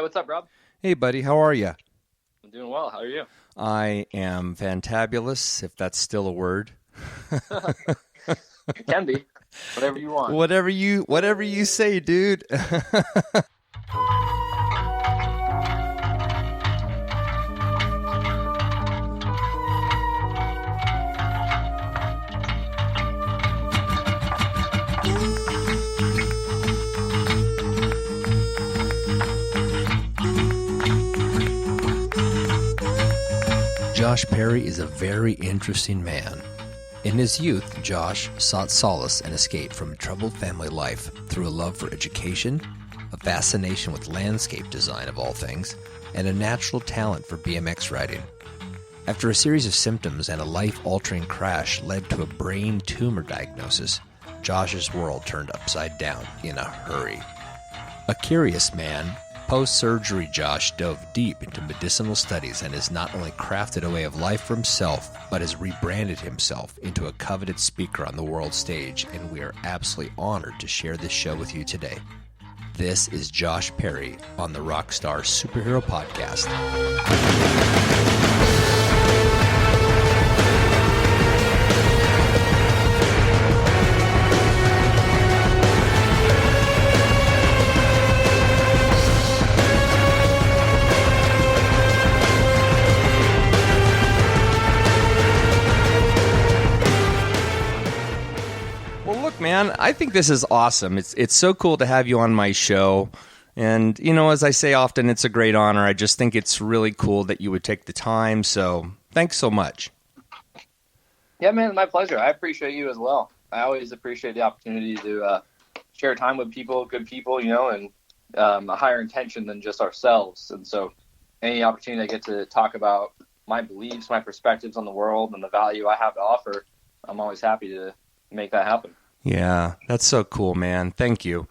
Hi, what's up, Rob? Hey, buddy, how are you? I'm doing well. How are you? I am fantabulous, if that's still a word. It can be. Whatever you want. Whatever you say, dude. Josh Perry is a very interesting man. In his youth, Josh sought solace and escape from a troubled family life through a love for education, a fascination with landscape design of all things, and a natural talent for BMX riding. After a series of symptoms and a life-altering crash led to a brain tumor diagnosis, Josh's world turned upside down in a hurry. A curious man, post-surgery Josh dove deep into medicinal studies and has not only crafted a way of life for himself, but has rebranded himself into a coveted speaker on the world stage, and we are absolutely honored to share this show with you today. This is Josh Perry on the Rockstar Superhero Podcast. Man, I think this is awesome. It's so cool to have you on my show. And, you know, as I say often, it's a great honor. I just think it's really cool that you would take the time. So thanks so much. Yeah, man, my pleasure. I appreciate you as well. I always appreciate the opportunity to share time with people, good people, you know, and a higher intention than just ourselves. And so any opportunity I get to talk about my beliefs, my perspectives on the world, and the value I have to offer, I'm always happy to make that happen. Yeah, that's so cool, man. Thank you.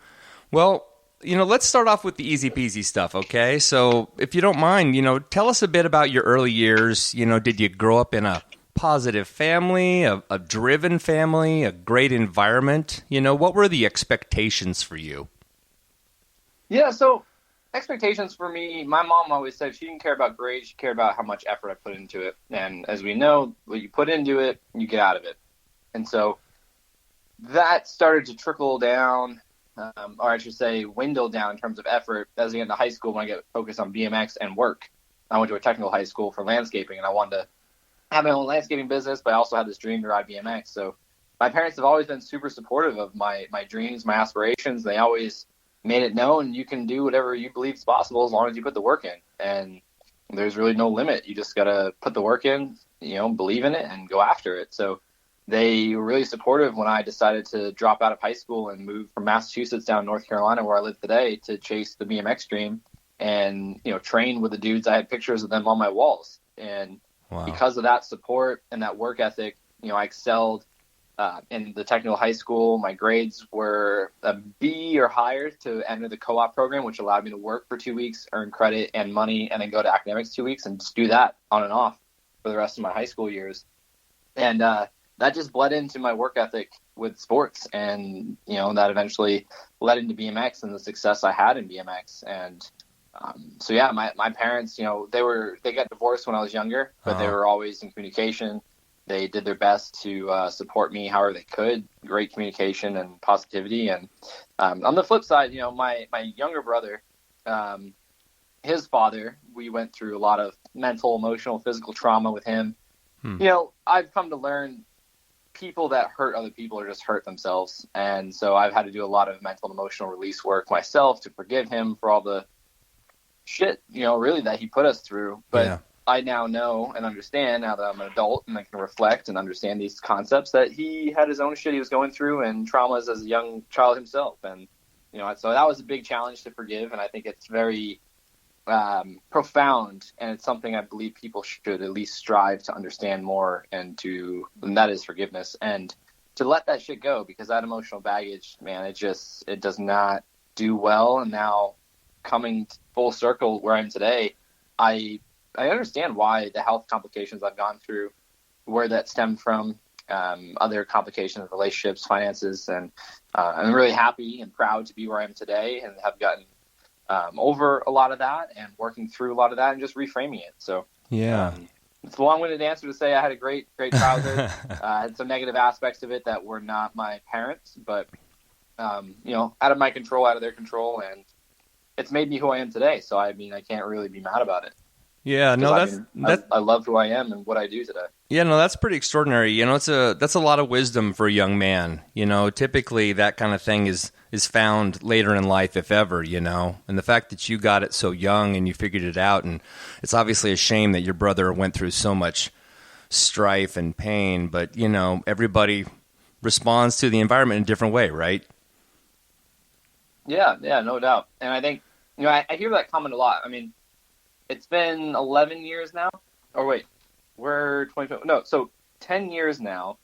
Well, you know, let's start off with the easy peasy stuff, okay? So if you don't mind, you know, tell us a bit about your early years. You know, did you grow up in a positive family, a driven family, a great environment? You know, what were the expectations for you? Yeah, so expectations for me, my mom always said she didn't care about grades, she cared about how much effort I put into it. And as we know, what you put into it, you get out of it. And so that started to trickle down, or I should say dwindle down in terms of effort as I get into high school when I get focused on BMX and work. I went to a technical high school for landscaping, and I wanted to have my own landscaping business, but I also had this dream to ride BMX. So my parents have always been super supportive of my dreams, my aspirations. They always made it known you can do whatever you believe is possible as long as you put the work in. And there's really no limit. You just got to put the work in, you know, believe in it and go after it. So they were really supportive when I decided to drop out of high school and move from Massachusetts down to North Carolina, where I live today, to chase the BMX dream and, you know, train with the dudes. I had pictures of them on my walls. And wow. Because of that support and that work ethic, you know, I excelled in the technical high school. My grades were a B or higher to enter the co-op program, which allowed me to work for 2 weeks, earn credit and money, and then go to academics 2 weeks and just do that on and off for the rest of my high school years. And, that just bled into my work ethic with sports, and, you know, that eventually led into BMX and the success I had in BMX. And so, yeah, my parents, you know, they got divorced when I was younger, but they were always in communication. They did their best to support me however they could, great communication and positivity. And on the flip side, you know, my younger brother, his father, we went through a lot of mental, emotional, physical trauma with him. You know, I've come to learn people that hurt other people or just hurt themselves. And so I've had to do a lot of mental and emotional release work myself to forgive him for all the shit, you know, really that he put us through. But yeah. I now know and understand, now that I'm an adult and I can reflect and understand these concepts, that he had his own shit he was going through and traumas as a young child himself. And, you know, so that was a big challenge to forgive. And I think it's very profound, and it's something I believe people should at least strive to understand more, and that is forgiveness, and to let that shit go, because that emotional baggage, man, it does not do well. And now coming full circle where I'm today, I understand why the health complications I've gone through, where that stemmed from, other complications of relationships, finances, and I'm really happy and proud to be where I am today and have gotten over a lot of that and working through a lot of that and just reframing it. So yeah. It's a long-winded answer to say I had a great childhood. I had some negative aspects of it that were not my parents, but out of my control, out of their control, and it's made me who I am today. So I mean, I can't really be mad about it. Yeah, no, I love who I am and what I do today. Yeah, no, that's pretty extraordinary. That's a lot of wisdom for a young man. Typically that kind of thing is found later in life, if ever. And the fact that you got it so young and you figured it out, and it's obviously a shame that your brother went through so much strife and pain. But everybody responds to the environment in a different way, right? Yeah, no doubt. And I think I hear that comment a lot. I mean, it's been 11 years now. Or wait, we're 20. No, so 10 years now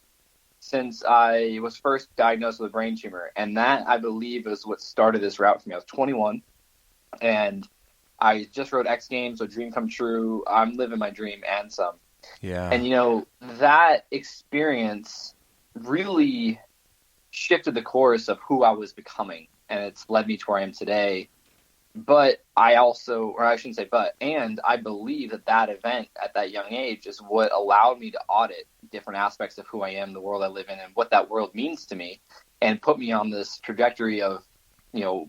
since I was first diagnosed with a brain tumor. And that, I believe, is what started this route for me. I was 21, and I just wrote X Games, so dream come true. I'm living my dream and some. Yeah. And, that experience really shifted the course of who I was becoming. And it's led me to where I am today. But I also, or I shouldn't say but, and I believe that event at that young age is what allowed me to audit different aspects of who I am, the world I live in, and what that world means to me, and put me on this trajectory of,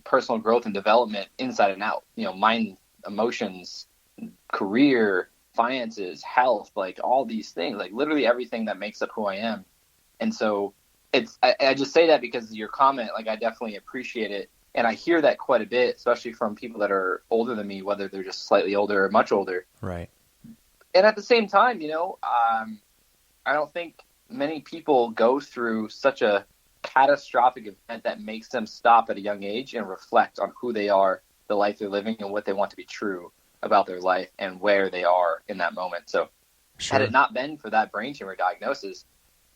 personal growth and development inside and out, mind, emotions, career, finances, health, like all these things, like literally everything that makes up who I am. And so I just say that because of your comment, like I definitely appreciate it. And I hear that quite a bit, especially from people that are older than me, whether they're just slightly older or much older. Right. And at the same time, I don't think many people go through such a catastrophic event that makes them stop at a young age and reflect on who they are, the life they're living, and what they want to be true about their life and where they are in that moment. So Had it not been for that brain tumor diagnosis,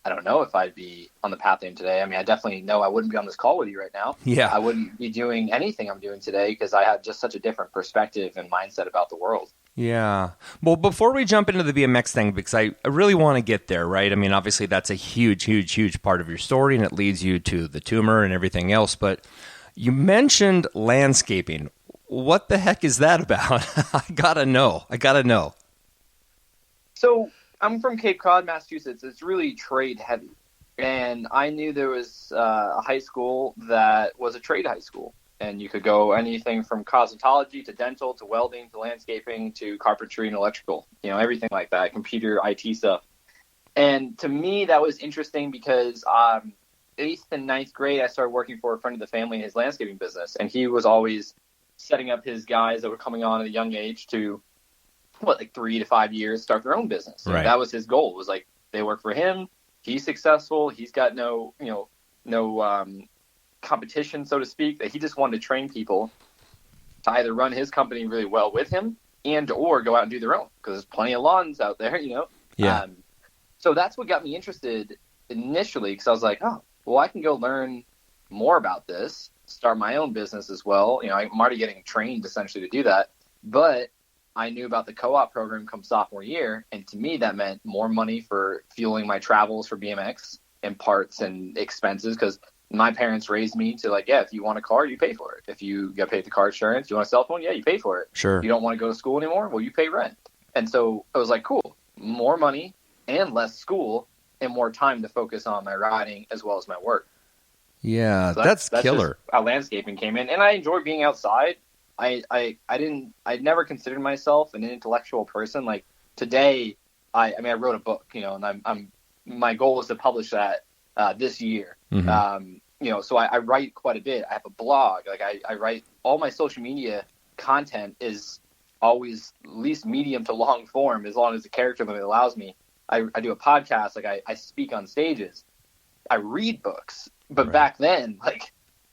I don't know if I'd be on the path I am today. I mean, I definitely know I wouldn't be on this call with you right now. Yeah. I wouldn't be doing anything I'm doing today because I had just such a different perspective and mindset about the world. Yeah. Well, before we jump into the BMX thing, because I really want to get there, right? I mean, obviously that's a huge, huge, huge part of your story, and it leads you to the tumor and everything else. But you mentioned landscaping. What the heck is that about? I gotta know. So I'm from Cape Cod, Massachusetts. It's really trade heavy. And I knew there was a high school that was a trade high school. And you could go anything from cosmetology to dental to welding to landscaping to carpentry and electrical, everything like that, computer, IT stuff. And to me, that was interesting because 8th and 9th grade, I started working for a friend of the family in his landscaping business. And he was always setting up his guys that were coming on at a young age to 3 to 5 years, start their own business. Right. That was his goal. It was like, they work for him. He's successful. He's got no competition, so to speak, that he just wanted to train people to either run his company really well with him and or go out and do their own, because there's plenty of lawns out there, Yeah. So that's what got me interested initially, because I was like, oh, well, I can go learn more about this, start my own business as well. I'm already getting trained essentially to do that. But I knew about the co-op program come sophomore year, and to me that meant more money for fueling my travels for BMX and parts and expenses, because my parents raised me to if you want a car, you pay for it. If you got to pay the car insurance, you want a cell phone, yeah, you pay for it. Sure. You don't want to go to school anymore, well, you pay rent. And so I was like, cool, more money and less school and more time to focus on my riding as well as my work. Yeah, so that's killer. Just how landscaping came in, and I enjoy being outside. I never considered myself an intellectual person. Like today, I wrote a book, and my goal is to publish that this year. Mm-hmm. So I write quite a bit. I have a blog. Like I write, all my social media content is always at least medium to long form, as long as the character limit allows me. I do a podcast. Like I speak on stages. I read books, but Right. back then,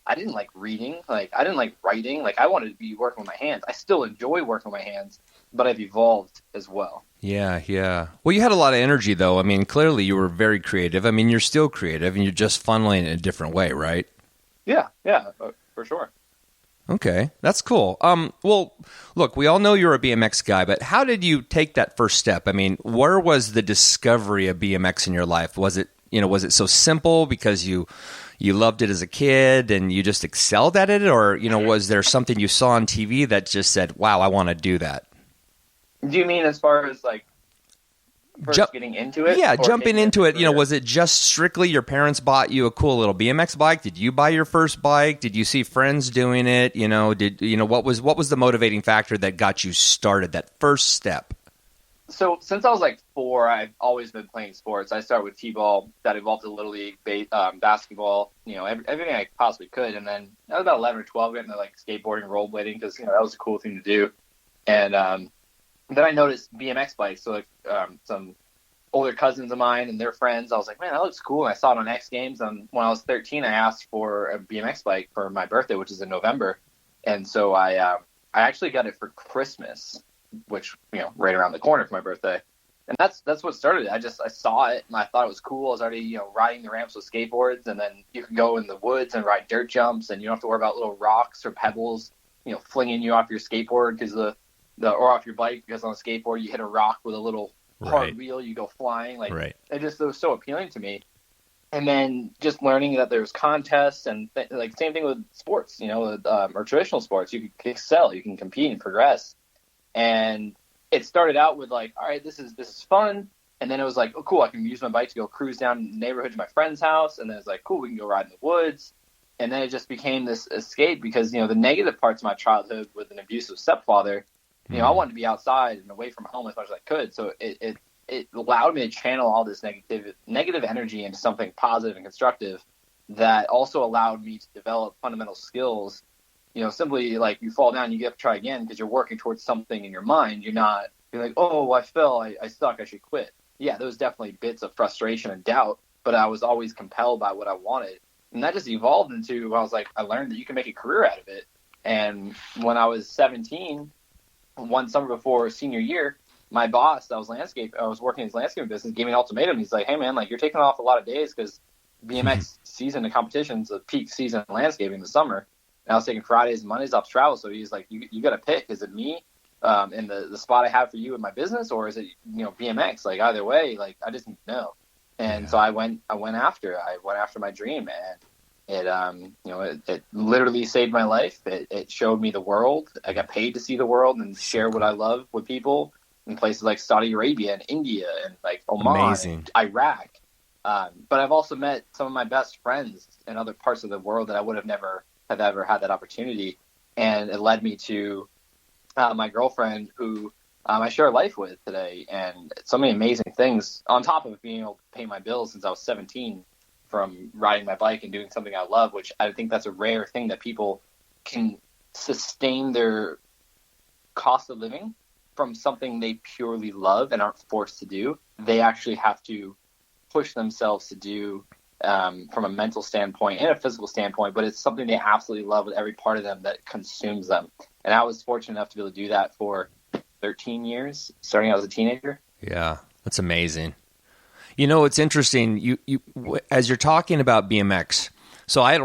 I didn't like reading. I didn't like writing. I wanted to be working with my hands. I still enjoy working with my hands, but I've evolved as well. Yeah. Well, you had a lot of energy, though. I mean, clearly you were very creative. I mean, you're still creative, and you're just funneling it in a different way, right? Yeah, for sure. Okay, that's cool. Well, look, we all know you're a BMX guy, but how did you take that first step? I mean, where was the discovery of BMX in your life? Was it so simple because you you loved it as a kid and you just excelled at it? Or, was there something you saw on TV that just said, wow, I want to do that? Do you mean as far as like first getting into it? Yeah, jumping into it. Was it just strictly your parents bought you a cool little BMX bike? Did you buy your first bike? Did you see friends doing it? What was the motivating factor that got you started, that first step? So since I was like 4, I've always been playing sports. I started with t-ball, that evolved to Little League, basketball, everything I possibly could. And then I was about 11 or 12, getting into like skateboarding, rollerblading, because that was a cool thing to do. And then I noticed BMX bikes. So like some older cousins of mine and their friends, I was like, man, that looks cool. And I saw it on X Games. And when I was 13, I asked for a BMX bike for my birthday, which is in November. And so I actually got it for Christmas, which, right around the corner for my birthday. And that's what started it. I saw it and I thought it was cool. I was already, riding the ramps with skateboards, and then you can go in the woods and ride dirt jumps, and you don't have to worry about little rocks or pebbles, flinging you off your skateboard or off your bike, because on a skateboard you hit a rock with a little hard wheel, you go flying. It was so appealing to me. And then just learning that there's contests and same thing with sports, or traditional sports, you can excel, you can compete and progress. And it started out with like, all right, this is fun. And then it was like, oh, cool, I can use my bike to go cruise down the neighborhood to my friend's house. And then it's like, cool, we can go ride in the woods. And then it just became this escape because, the negative parts of my childhood with an abusive stepfather, I wanted to be outside and away from home as much as I could. So it allowed me to channel all this negative energy into something positive and constructive that also allowed me to develop fundamental skills. Simply like you fall down, you get up, try again, because you're working towards something in your mind. You're like, oh, I fell, I suck, I should quit. Yeah, there was definitely bits of frustration and doubt, but I was always compelled by what I wanted. And that just evolved into, I was like, I learned that you can make a career out of it. And when I was 17, one summer before senior year, my boss, I was working in his landscaping business, gave me an ultimatum. He's like, hey man, like you're taking off a lot of days because BMX season, the competition's the peak season in landscaping in the summer. And I was taking Fridays and Mondays off to travel. So he's like, you got to pick. Is it me in the spot I have for you in my business, or is it, BMX? Like either way, like I just need to know. And so I went after my dream, and it literally saved my life. It showed me the world. I got paid to see the world and share what I love with people in places like Saudi Arabia and India and like Oman and Iraq. But I've also met some of my best friends in other parts of the world that I would have never have ever had that opportunity. And it led me to my girlfriend, who I share life with today, and so many amazing things on top of being able to pay my bills since I was 17 from riding my bike and doing something I love, which I think that's a rare thing, that people can sustain their cost of living from something they purely love and aren't forced to do. They actually have to push themselves to do from a mental standpoint and a physical standpoint, but it's something they absolutely love with every part of them that consumes them. And I was fortunate enough to be able to do that for 13 years, starting out as a teenager. Yeah, that's amazing. It's interesting. You as you're talking about BMX, so I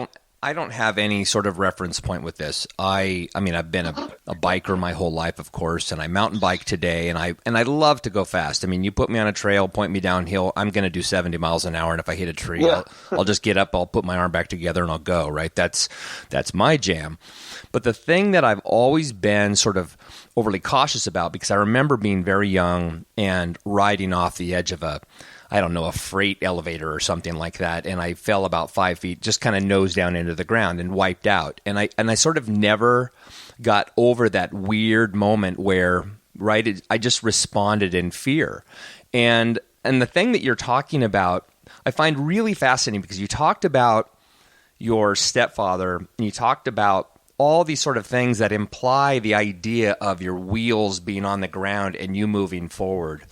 don't have any sort of reference point with this. I mean, I've been a biker my whole life, of course, and I mountain bike today, and I love to go fast. I mean, you put me on a trail, point me downhill, I'm going to do 70 miles an hour, and if I hit a tree, I'll just get up, I'll put my arm back together, and I'll go, right? That's my jam. But the thing that I've always been sort of overly cautious about, because I remember being very young and riding off the edge of a freight elevator or something like that, and I fell about 5 feet, just kind of nose down into the ground and wiped out. And I sort of never got over that weird moment where, right, I just responded in fear. And the thing that you're talking about, I find really fascinating, because you talked about your stepfather, and you talked about all these sort of things that imply the idea of your wheels being on the ground and you moving forward.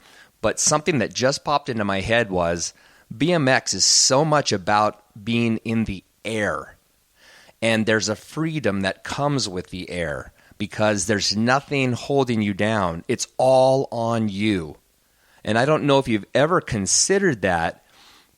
But something that just popped into my head was BMX is so much about being in the air. And there's a freedom that comes with the air, because there's nothing holding you down. It's all on you. And I don't know if you've ever considered that,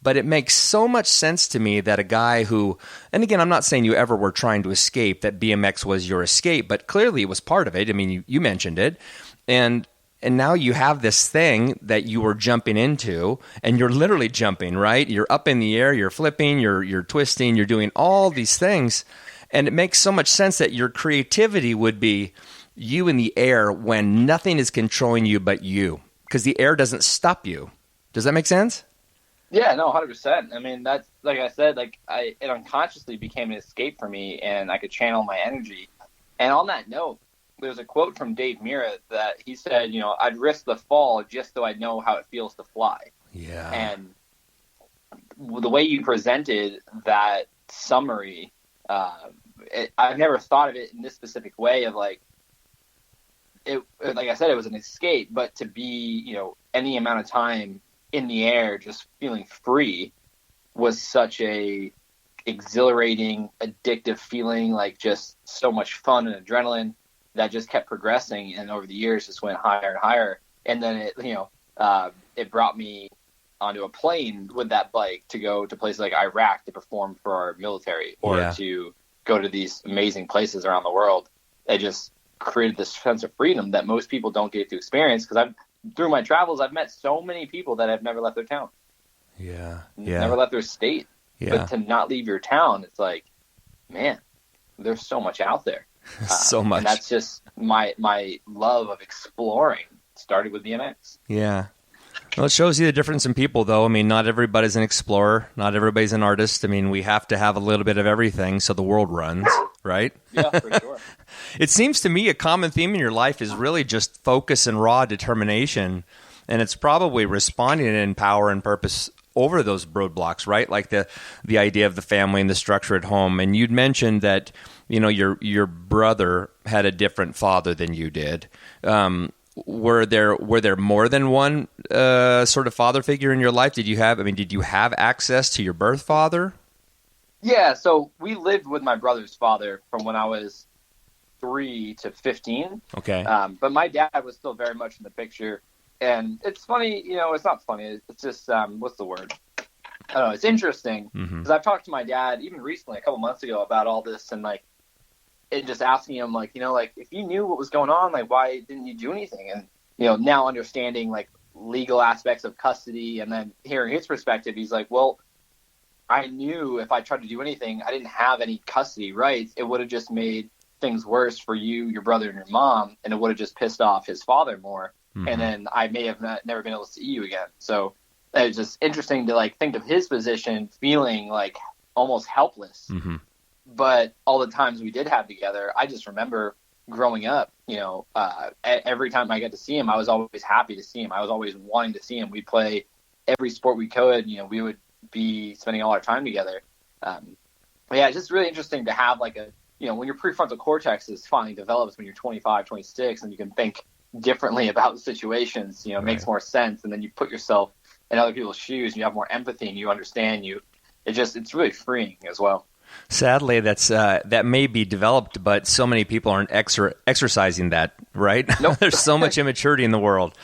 but it makes so much sense to me that a guy who, and again, I'm not saying you ever were trying to escape, that BMX was your escape, but clearly it was part of it. I mean, you mentioned it. And And now you have this thing that you were jumping into, and you're literally jumping, right? You're up in the air, you're flipping, you're twisting, you're doing all these things. And it makes so much sense that your creativity would be you in the air when nothing is controlling you but you, because the air doesn't stop you. Does that make sense? Yeah, no, 100%. I mean, that's, like I said, like it unconsciously became an escape for me, and I could channel my energy. And on that note, there's a quote from Dave Mira that he said, I'd risk the fall just so I know how it feels to fly. Yeah. And the way you presented that summary, I've never thought of it in this specific way of like I said, it was an escape, but to be, any amount of time in the air, just feeling free was such a exhilarating, addictive feeling, like just so much fun and adrenaline that just kept progressing, and over the years just went higher and higher. And then it brought me onto a plane with that bike to go to places like Iraq to perform for our military, or to go to these amazing places around the world. It just created this sense of freedom that most people don't get to experience, because through my travels, I've met so many people that have never left their town. Never left their state. But to not leave your town, it's like, man, there's so much out there. So much. And that's just my love of exploring started with BMX. Yeah. Well, it shows you the difference in people, though. I mean, not everybody's an explorer. Not everybody's an artist. I mean, we have to have a little bit of everything so the world runs, right? Yeah, for sure. It seems to me a common theme in your life is really just focus and raw determination. And it's probably responding in power and purpose over those roadblocks, right? Like the idea of the family and the structure at home. And you'd mentioned that, your brother had a different father than you did. Were there more than one sort of father figure in your life? Did you have access to your birth father? Yeah, so we lived with my brother's father from when I was 3 to 15. Okay. But my dad was still very much in the picture. And it's funny, it's not funny. It's just, what's the word? I don't know. It's interesting because I've talked to my dad even recently, a couple months ago, about all this, and just asking him, if you knew what was going on, why didn't you do anything? And, now understanding legal aspects of custody, and then hearing his perspective, he's like, well, I knew if I tried to do anything, I didn't have any custody rights. It would have just made things worse for you, your brother, and your mom, and it would have just pissed off his father more. And then I may have never been able to see you again. So it was just interesting to think of his position, feeling almost helpless. But all the times we did have together, I just remember growing up, every time I got to see him, I was always happy to see him. I was always wanting to see him. We'd play every sport we could. We would be spending all our time together. But yeah, it's just really interesting to have when your prefrontal cortex is finally develops when you're 25, 26, and you can think differently about situations, it makes more sense. And then you put yourself in other people's shoes, and you have more empathy, and you understand it's really freeing as well. Sadly, that may be developed, but so many people aren't exercising that, right? Nope. There's so much immaturity in the world.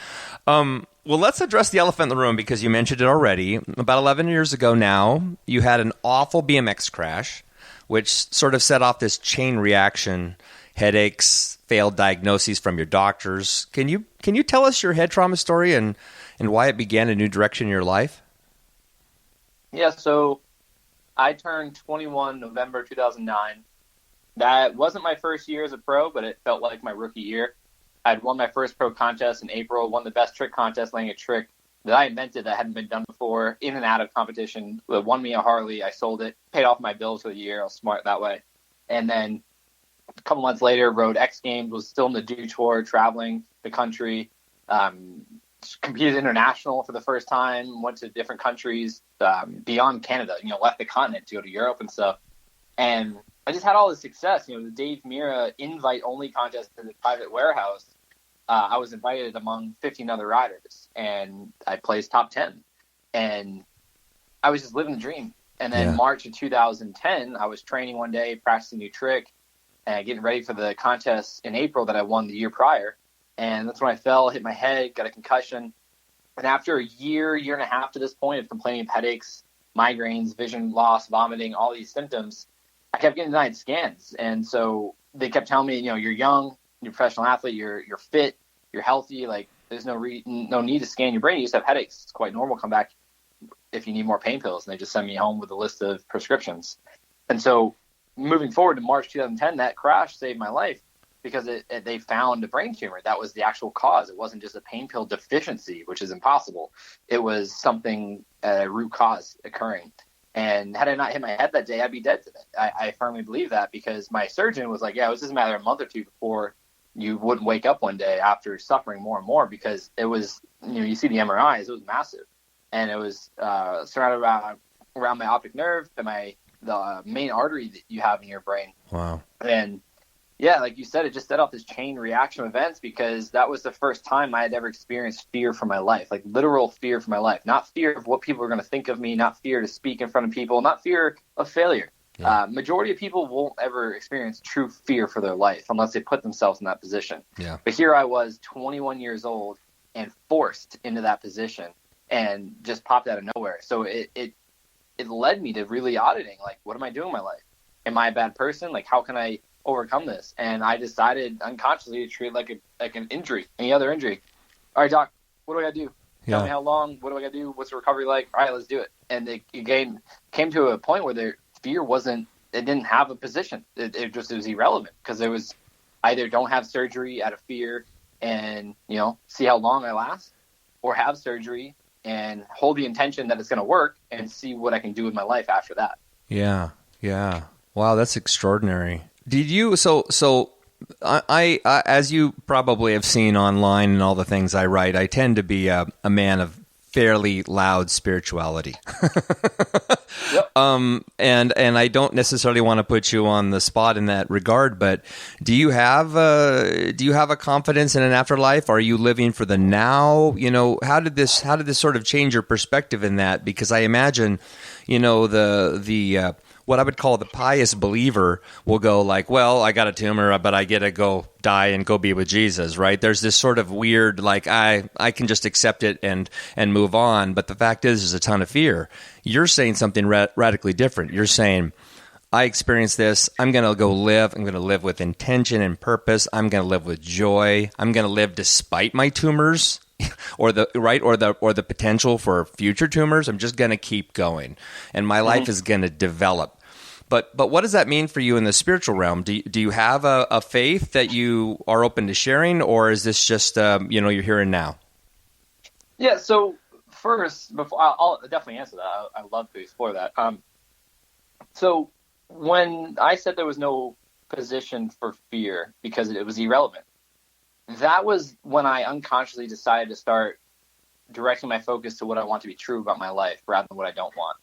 Well, let's address the elephant in the room, because you mentioned it already. About 11 years ago now, you had an awful BMX crash, which sort of set off this chain reaction, headaches, failed diagnoses from your doctors. Can you tell us your head trauma story and why it began a new direction in your life? Yeah, so I turned 21 November 2009. That wasn't my first year as a pro, but it felt like my rookie year. I'd won my first pro contest in April, won the best trick contest, laying a trick that I invented that hadn't been done before, in and out of competition. It won me a Harley. I sold it, paid off my bills for the year. I was smart that way. And then a couple months later, rode X Games, was still in the Dew Tour, traveling the country, competed international for the first time, went to different countries beyond Canada, left the continent to go to Europe and stuff. And I just had all this success. The Dave Mira invite-only contest in the private warehouse, I was invited among 15 other riders, and I placed top 10. And I was just living the dream. And then March of 2010, I was training one day, practicing a new trick, and getting ready for the contest in April that I won the year prior. And that's when I fell, hit my head, got a concussion. And after a year and a half to this point of complaining of headaches, migraines, vision loss, vomiting, all these symptoms, I kept getting denied scans. And so they kept telling me, you're young, you're a professional athlete, you're fit, you're healthy, There's no need to scan your brain. You just have headaches. It's quite normal. Come back if you need more pain pills. And they just send me home with a list of prescriptions. And so moving forward to March 2010, that crash saved my life because they found a brain tumor. That was the actual cause. It wasn't just a pain pill deficiency, which is impossible. It was something, root cause occurring. And had I not hit my head that day, I'd be dead today. I firmly believe that because my surgeon was like, yeah, it was just a matter of a month or two before you wouldn't wake up one day after suffering more and more, because it was, you see the MRIs, it was massive. And it was surrounded around my optic nerve and the main artery that you have in your brain. Wow. And yeah, like you said, it just set off this chain reaction of events, because that was the first time I had ever experienced fear for my life, like literal fear for my life. Not fear of what people are going to think of me, not fear to speak in front of people, not fear of failure. Yeah. Majority of people won't ever experience true fear for their life unless they put themselves in that position. Yeah. But here I was, 21 years old, and forced into that position and just popped out of nowhere. So it led me to really auditing, like, what am I doing in my life? Am I a bad person? Like, how can I overcome this? And I decided unconsciously to treat it like an injury, any other injury. All right, doc, what do I got to do? Tell me how long, what do I got to do? What's the recovery like? All right, let's do it. And it came to a point where their fear it didn't have a position. It was irrelevant, because it was either don't have surgery out of fear and, see how long I last, or have surgery and hold the intention that it's going to work and see what I can do with my life after that. Yeah. Yeah. Wow. That's extraordinary. Did you, I as you probably have seen online and all the things I write, I tend to be a man of fairly loud spirituality. Yep. And I don't necessarily want to put you on the spot in that regard, but do you have a confidence in an afterlife? Are you living for the now? How did this sort of change your perspective in that? Because I imagine, the what I would call the pious believer will go like, well, I got a tumor, but I get to go die and go be with Jesus, right? There's this sort of weird, like, I can just accept it and move on. But the fact is, there's a ton of fear. You're saying something radically different. You're saying, I experienced this. I'm going to go live. I'm going to live with intention and purpose. I'm going to live with joy. I'm going to live despite my tumors. or the potential for future tumors. I'm just going to keep going, and my life is going to develop. But what does that mean for you in the spiritual realm? Do you have a faith that you are open to sharing, or is this just you're here and now? Yeah. So first, before I'll definitely answer that. I love to explore that. So when I said there was no position for fear because it was irrelevant, that was when I unconsciously decided to start directing my focus to what I want to be true about my life rather than what I don't want.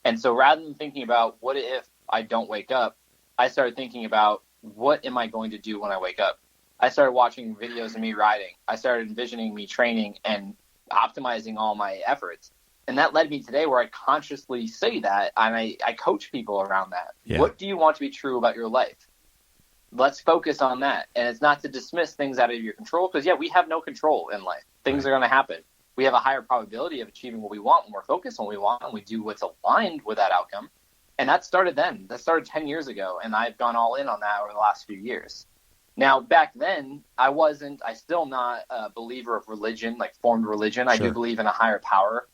And so rather than thinking about what if I don't wake up, I started thinking about what am I going to do when I wake up. I started watching videos of me riding. I started envisioning me training and optimizing all my efforts. And that led me today where I consciously say that, and I coach people around that. Yeah. What do you want to be true about your life? Let's focus on that. And it's not to dismiss things out of your control, because, we have no control in life. Things are going to happen. We have a higher probability of achieving what we want when we're focused on what we want and we do what's aligned with that outcome. And that started then. That started 10 years ago, and I've gone all in on that over the last few years. Now, back then, I still not a believer of religion, like formed religion. Sure. I do believe in a higher power.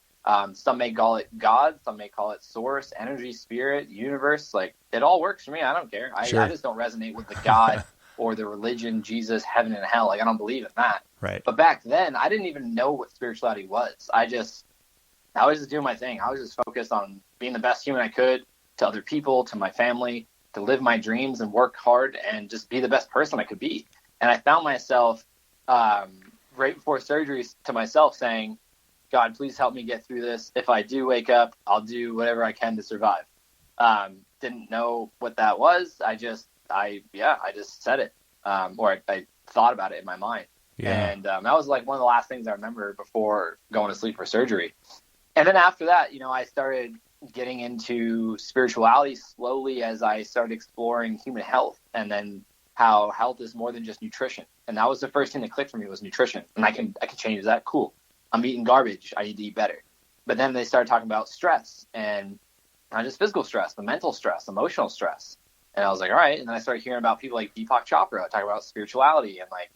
Some may call it God, some may call it source, energy, spirit, universe. Like, it all works for me. I don't care. Sure. I just don't resonate with the God or the religion, Jesus, heaven and hell. Like, I don't believe in that. Right. But back then, I didn't even know what spirituality was. I was just doing my thing. I was just focused on being the best human I could to other people, to my family, to live my dreams and work hard and just be the best person I could be. And I found myself right before surgery to myself saying, God, please help me get through this. If I do wake up, I'll do whatever I can to survive. Didn't know what that was. I just said it, or I thought about it in my mind. Yeah. And that was like one of the last things I remember before going to sleep for surgery. And then after that, I started getting into spirituality slowly as I started exploring human health, and then how health is more than just nutrition. And that was the first thing that clicked for me, was nutrition. And I can change that. Cool. I'm eating garbage. I need to eat better. But then they started talking about stress, and not just physical stress, but mental stress, emotional stress. And I was like, all right. And then I started hearing about people like Deepak Chopra talking about spirituality and like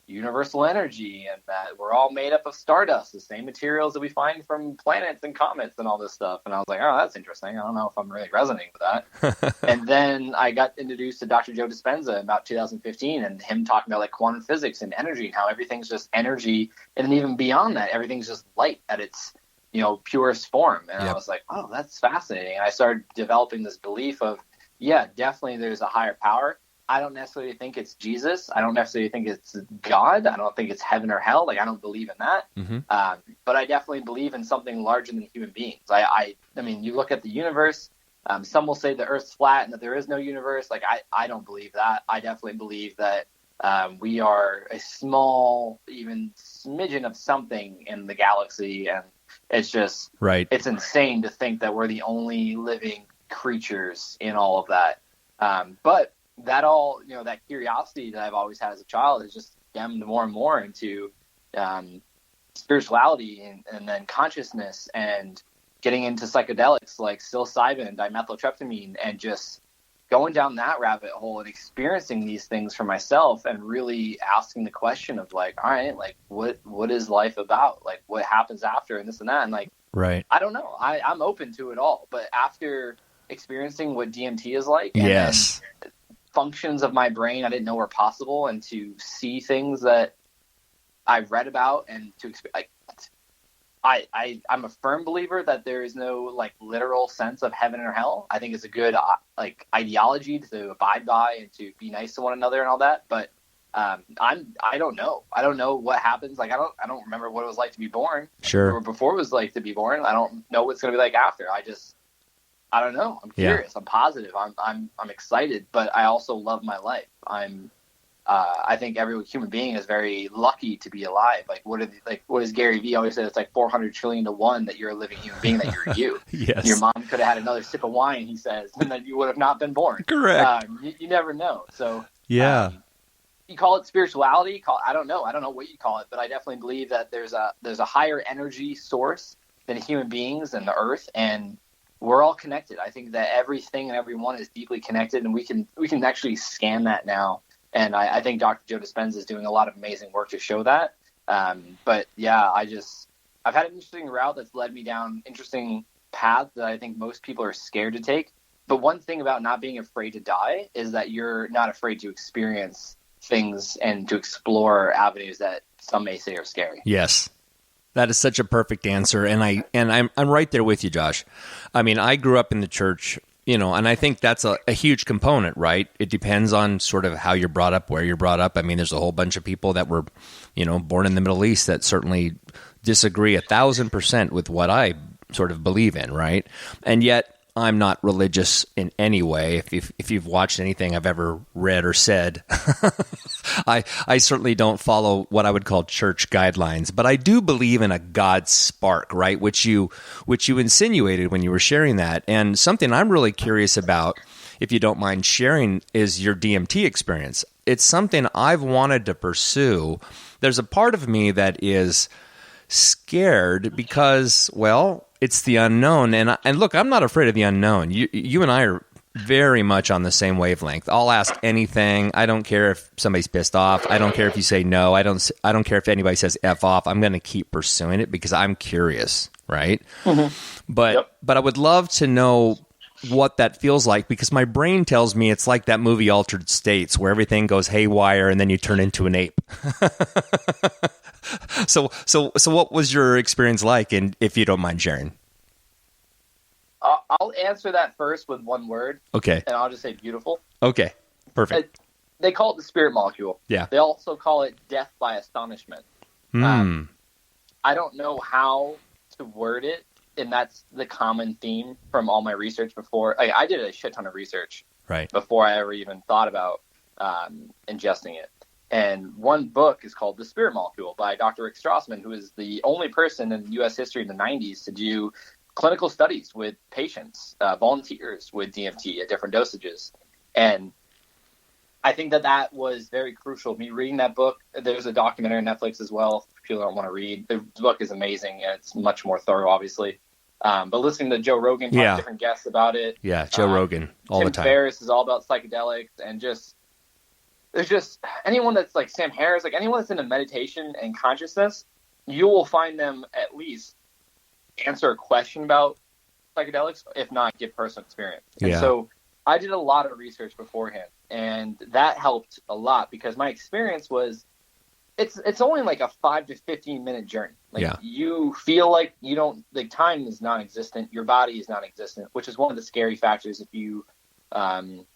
universal energy and that we're all made up of stardust, the same materials that we find from planets and comets and all this stuff. And I was like, oh, that's interesting. I don't know if I'm really resonating with that. And then I got introduced to Dr. Joe Dispenza in about 2015 and him talking about like quantum physics and energy and how everything's just energy. And then even beyond that, everything's just light at its, purest form. And I was like, oh, that's fascinating. And I started developing this belief of, yeah, definitely there's a higher power. I don't necessarily think it's Jesus. I don't necessarily think it's God. I don't think it's heaven or hell. Like, I don't believe in that. Mm-hmm. But I definitely believe in something larger than human beings. I mean, you look at the universe. Some will say the Earth's flat and that there is no universe. Like, I don't believe that. I definitely believe that we are a small, even smidgen of something in the galaxy. And it's just, it's insane to think that we're the only living creatures in all of that. But that all, that curiosity that I've always had as a child has just stemmed more and more into spirituality and then consciousness and getting into psychedelics like psilocybin, dimethyltryptamine, and just going down that rabbit hole and experiencing these things for myself and really asking the question of like, all right, like what is life about? Like what happens after and this and that? And like, I don't know. I'm open to it all. But after experiencing what DMT is like, and functions of my brain I didn't know were possible, and to see things that I've read about and to like, I'm a firm believer that there is no like literal sense of heaven or hell. I think it's a good like ideology to abide by and to be nice to one another and all that. But I don't know. I don't know what happens. Like I don't remember what it was like to be born. Sure. Or before it was like to be born. I don't know what's going to be like after. I don't know. I'm curious. I'm positive. I'm excited, but I also love my life. I think every human being is very lucky to be alive. Like what does Gary Vee always say? It's like 400 trillion to one that you're a living human being, that you're you. Yes. Your mom could have had another sip of wine, he says, and then you would have not been born. Correct. You never know. So you call it spirituality. I don't know. I don't know what you call it, but I definitely believe that there's a higher energy source than human beings and the earth, and we're all connected. I think that everything and everyone is deeply connected, and we can actually scan that now. And I think Dr. Joe Dispenza is doing a lot of amazing work to show that. But yeah, I've had an interesting route that's led me down interesting paths that I think most people are scared to take. But one thing about not being afraid to die is that you're not afraid to experience things and to explore avenues that some may say are scary. Yes. That is such a perfect answer, and I'm right there with you, Josh. I mean, I grew up in the church, and I think that's a huge component, right? It depends on sort of how you're brought up, where you're brought up. I mean, there's a whole bunch of people that were, born in the Middle East that certainly disagree 1,000% with what I sort of believe in, right? And yet, I'm not religious in any way. If you've watched anything I've ever read or said, I certainly don't follow what I would call church guidelines. But I do believe in a God spark, right? Which you insinuated when you were sharing that. And something I'm really curious about, if you don't mind sharing, is your DMT experience. It's something I've wanted to pursue. There's a part of me that is scared because, well, it's the unknown, and look, I'm not afraid of the unknown. You and I are very much on the same wavelength. I'll ask anything. I don't care if somebody's pissed off. I don't care if you say no. I don't care if anybody says F off. I'm going to keep pursuing it because I'm curious, right? Mm-hmm. But I would love to know what that feels like, because my brain tells me it's like that movie Altered States, where everything goes haywire and then you turn into an ape. So what was your experience like, and if you don't mind sharing? I'll answer that first with one word. Okay. And I'll just say beautiful. Okay. Perfect. They call it the spirit molecule. Yeah. They also call it death by astonishment. I don't know how to word it, and that's the common theme from all my research before. I did a shit ton of research before I ever even thought about ingesting it. And one book is called The Spirit Molecule by Dr. Rick Strassman, who is the only person in U.S. history in the 90s to do clinical studies with patients, volunteers with DMT at different dosages. And I think that was very crucial. Me reading that book, there's a documentary on Netflix as well, if people don't want to read. The book is amazing, and it's much more thorough, obviously. But listening to Joe Rogan talk to different guests about it. Yeah, Joe Rogan, all Tim the time. Ferriss is all about psychedelics, and just there's just anyone that's like Sam Harris, like anyone that's into meditation and consciousness, you will find them at least answer a question about psychedelics, if not give personal experience. And so I did a lot of research beforehand, and that helped a lot because my experience was it's only like a 5 to 15 minute journey. Like you feel like you don't, like time is non-existent. Your body is non-existent, which is one of the scary factors. If you aren't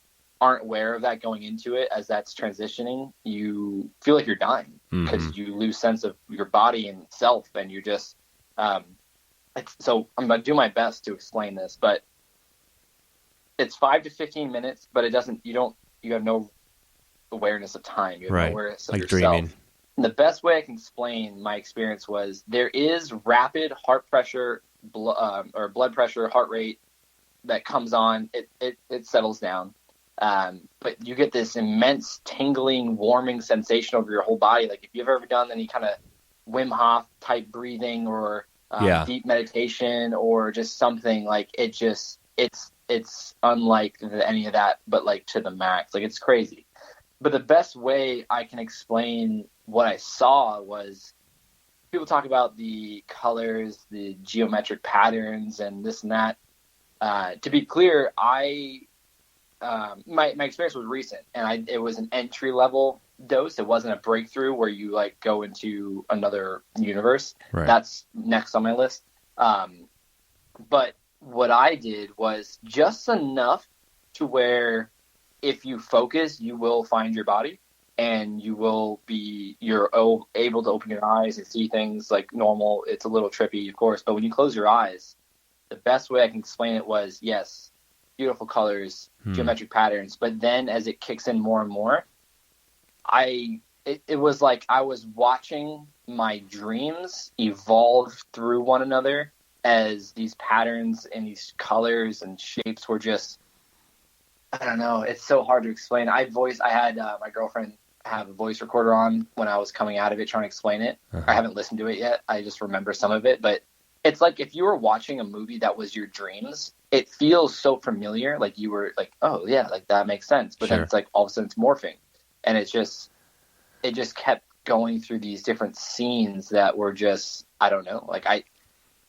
aware of that going into it, as that's transitioning, you feel like you're dying because you lose sense of your body and self, and you're just, so I'm going to do my best to explain this, but it's 5 to 15 minutes, but you have no awareness of time. You have no awareness of like yourself. Dreaming. And the best way I can explain my experience was there is rapid heart pressure, or blood pressure, heart rate that comes on. It settles down. But you get this immense tingling, warming sensation over your whole body. Like if you've ever done any kind of Wim Hof type breathing or deep meditation or just something, like it's unlike any of that, but like to the max. Like it's crazy. But the best way I can explain what I saw was people talk about the colors, the geometric patterns, and this and that. To be clear, my experience was recent, and it was an entry level dose. It wasn't a breakthrough where you like go into another universe. Right. That's next on my list. But what I did was just enough to where if you focus, you will find your body, and you're able to open your eyes and see things like normal. It's a little trippy, of course, but when you close your eyes, the best way I can explain it was, yes, beautiful colors, geometric patterns, but then as it kicks in more and more, it was like I was watching my dreams evolve through one another as these patterns and these colors and shapes were just, I don't know. It's so hard to explain. I had my girlfriend have a voice recorder on when I was coming out of it trying to explain it. I haven't listened to it yet. I just remember some of it. But it's like if you were watching a movie that was your dreams, it feels so familiar. Like you were like, oh, yeah, like that makes sense. But then it's like all of a sudden it's morphing. And it just kept going through these different scenes that were just, I don't know. Like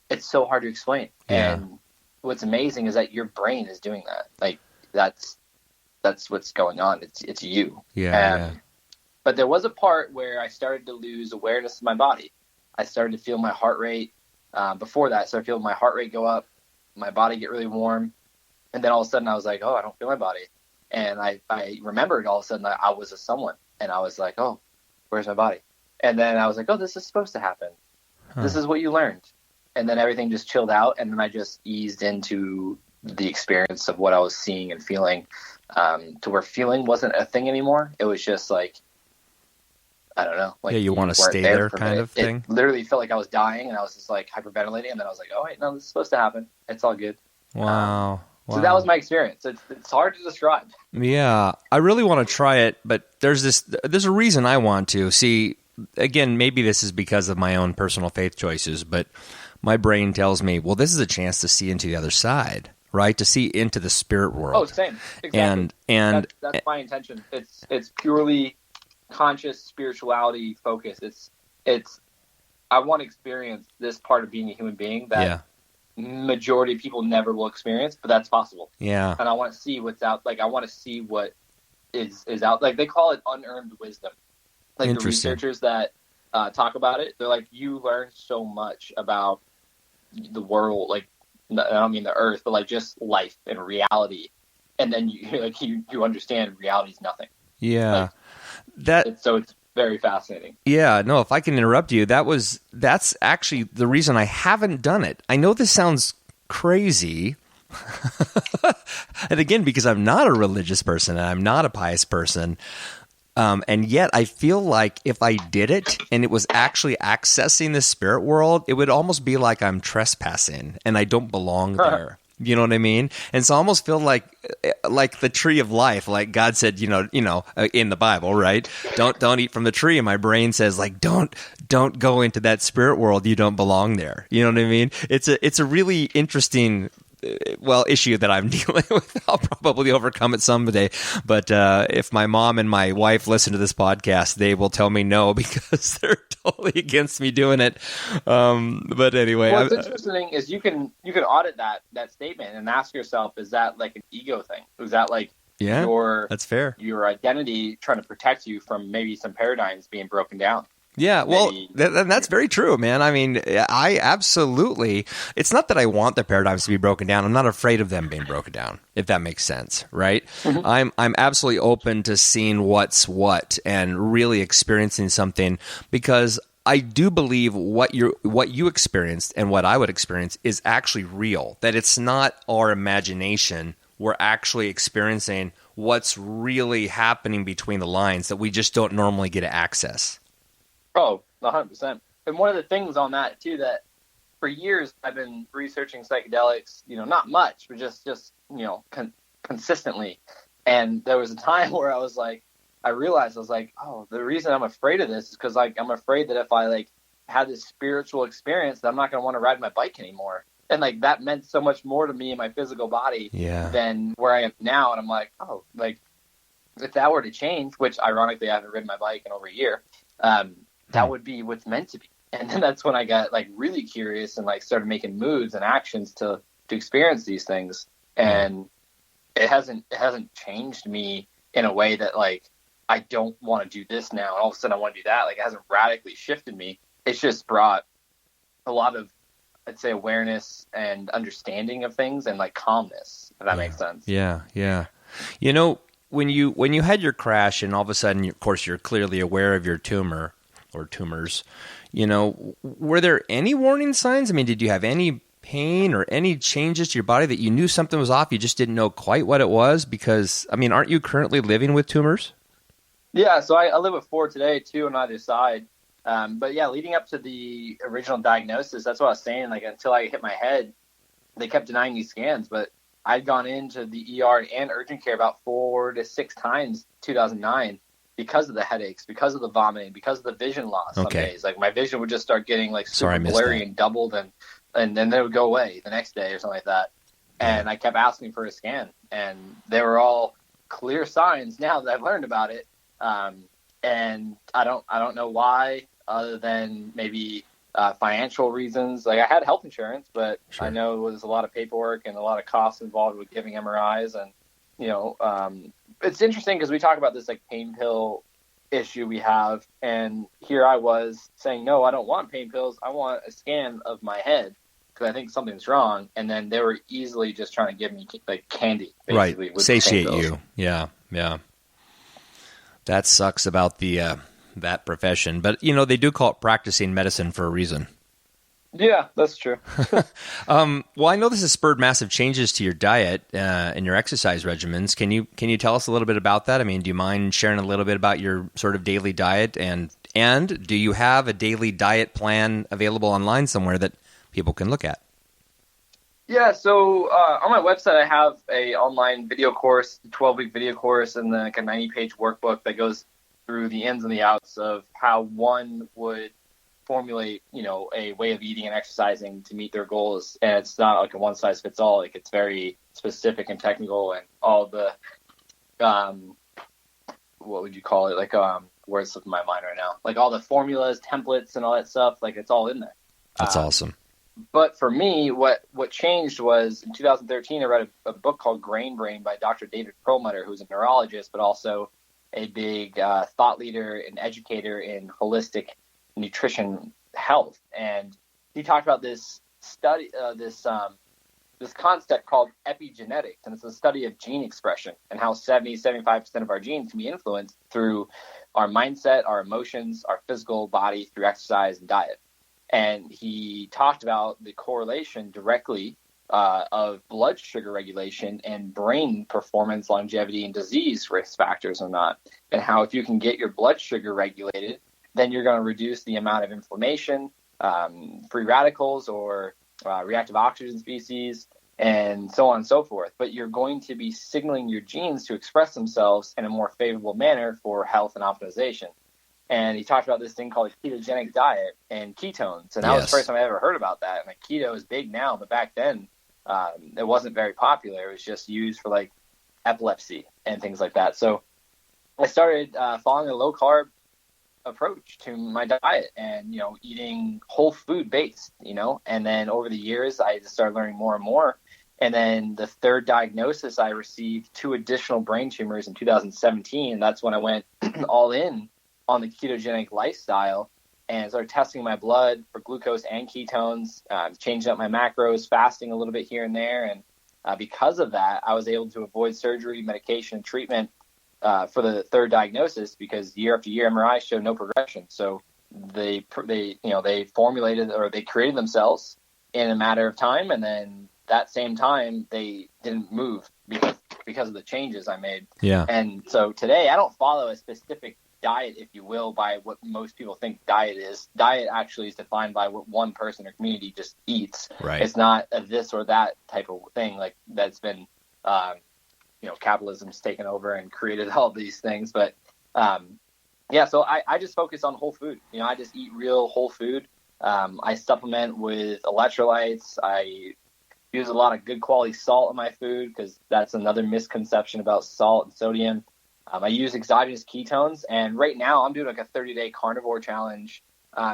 it's so hard to explain. Yeah. And what's amazing is that your brain is doing that. Like, that's what's going on. It's you. Yeah. But there was a part where I started to lose awareness of my body. I started to feel my heart rate. Before that, I started feeling my heart rate go up, my body get really warm, and then all of a sudden I was like, oh, I don't feel my body. And I remembered all of a sudden that I was a someone, and I was like, oh, where's my body? And then I was like, oh, this is supposed to happen. This is what you learned. And then everything just chilled out, and then I just eased into the experience of what I was seeing and feeling, to where feeling wasn't a thing anymore. It was just like, I don't know. Like, you want to stay there kind of thing? It literally felt like I was dying, and I was just like hyperventilating, and then I was like, oh, wait, no, this is supposed to happen. It's all good. Wow. So that was my experience. It's hard to describe. Yeah, I really want to try it, but there's a reason I want to. See, again, maybe this is because of my own personal faith choices, but my brain tells me, well, this is a chance to see into the other side, right? To see into the spirit world. Oh, same. Exactly. And that's my intention. It's purely conscious spirituality focus. It's I want to experience this part of being a human being that majority of people never will experience, but that's possible. Yeah. And I want to see what's out. Like, I want to see what is out. Like, they call it unearned wisdom. Like, the researchers that talk about it, they're like, you learn so much about the world. Like, I don't mean the earth, but like just life and reality. And then you understand reality is nothing. Yeah. Like, so it's very fascinating. Yeah, no, if I can interrupt you, that's actually the reason I haven't done it. I know this sounds crazy. And again, because I'm not a religious person and I'm not a pious person. And yet I feel like if I did it and it was actually accessing the spirit world, it would almost be like I'm trespassing and I don't belong there. You know what I mean? And so I almost feel like the tree of life, like God said, in the Bible, right? Don't eat from the tree. And my brain says, like, don't go into that spirit world. You don't belong there. You know what I mean? It's a really interesting issue that I'm dealing with. I'll probably overcome it someday. But if my mom and my wife listen to this podcast, they will tell me no because they're totally against me doing it. But anyway, what's interesting is you can audit that statement and ask yourself, is that like an ego thing? Is that like that's fair. Your identity trying to protect you from maybe some paradigms being broken down? Yeah, well, that's very true, man. I mean, I absolutely, it's not that I want the paradigms to be broken down. I'm not afraid of them being broken down, if that makes sense, right? Mm-hmm. I'm absolutely open to seeing what's what and really experiencing something, because I do believe what you experienced and what I would experience is actually real, that it's not our imagination. We're actually experiencing what's really happening between the lines that we just don't normally get to access. Oh, 100%. And one of the things on that, too, that for years I've been researching psychedelics, not much, but just consistently. And there was a time where I realized, oh, the reason I'm afraid of this is because, I'm afraid that if I, had this spiritual experience, that I'm not going to want to ride my bike anymore. And, that meant so much more to me and my physical body than where I am now. And I'm like, oh, if that were to change, which ironically I haven't ridden my bike in over a year, that would be what's meant to be. And then that's when I got really curious and started making moves and actions to experience these things. And it hasn't changed me in a way that I don't want to do this now and all of a sudden I want to do that. It hasn't radically shifted me. It's just brought a lot of, I'd say, awareness and understanding of things and calmness, if that makes sense. Yeah. When you had your crash and all of a sudden, of course, you're clearly aware of your tumor or tumors, were there any warning signs? I mean, did you have any pain or any changes to your body that you knew something was off? You just didn't know quite what it was? Because, I mean, aren't you currently living with tumors? Yeah, so I live with 4 today, 2 on either side. But yeah, leading up to the original diagnosis, that's what I was saying. Until I hit my head, they kept denying me scans, but I'd gone into the ER and urgent care about 4 to 6 times in 2009 because of the headaches, because of the vomiting, because of the vision loss. Some days, my vision would just start getting super blurry and doubled, and then it would go away the next day or something like that. And I kept asking for a scan, and they were all clear signs now that I've learned about it. And I don't know why, other than maybe financial reasons. I had health insurance, but I know there was a lot of paperwork and a lot of costs involved with giving MRIs. And, it's interesting because we talk about this pain pill issue we have. And here I was saying, no, I don't want pain pills. I want a scan of my head because I think something's wrong. And then they were easily just trying to give me candy, basically. Right. Satiate you. Yeah. That sucks about that profession. But, they do call it practicing medicine for a reason. Yeah, that's true. Well, I know this has spurred massive changes to your diet and your exercise regimens. Can you tell us a little bit about that? I mean, do you mind sharing a little bit about your sort of daily diet? And do you have a daily diet plan available online somewhere that people can look at? Yeah, so on my website, I have a online video course, 12-week video course, and then a 90-page workbook that goes through the ins and the outs of how one would formulate, a way of eating and exercising to meet their goals. And it's not a one-size-fits-all. It's very specific and technical, and all the, what would you call it? Words slipping my mind right now. All the formulas, templates, and all that stuff. It's all in there. That's awesome. But for me, what changed was in 2013, I read a book called Grain Brain by Dr. David Perlmutter, who's a neurologist, but also a big thought leader and educator in holistic nutrition health. And he talked about this study, this concept called epigenetics. And it's a study of gene expression and how 75% of our genes can be influenced through our mindset, our emotions, our physical body, through exercise and diet. And he talked about the correlation directly of blood sugar regulation and brain performance, longevity, and disease risk factors or not. And how if you can get your blood sugar regulated, then you're going to reduce the amount of inflammation, free radicals, or reactive oxygen species, and so on and so forth. But you're going to be signaling your genes to express themselves in a more favorable manner for health and optimization. And he talked about this thing called a ketogenic diet and ketones. And that was the first time I ever heard about that. And keto is big now, but back then it wasn't very popular. It was just used for like epilepsy and things like that. So I started following a low carb approach to my diet and, eating whole food based, and then over the years, I just started learning more and more. And then the third diagnosis, I received 2 additional brain tumors in 2017. That's when I went all in on the ketogenic lifestyle and started testing my blood for glucose and ketones, changing up my macros, fasting a little bit here and there. And because of that, I was able to avoid surgery, medication, and treatment for the third diagnosis, because year after year MRI showed no progression. So they formulated, or they created themselves in a matter of time, and then that same time they didn't move because of the changes I made. Yeah. And so today I don't follow a specific diet, if you will, by what most people think diet is. Diet actually is defined by what one person or community just eats. Right. It's not a this or that type of thing like that's been capitalism's taken over and created all these things. But so I just focus on whole food. I just eat real whole food. I supplement with electrolytes. I use a lot of good quality salt in my food, because that's another misconception about salt and sodium. I use exogenous ketones, and right now I'm doing like a 30-day carnivore challenge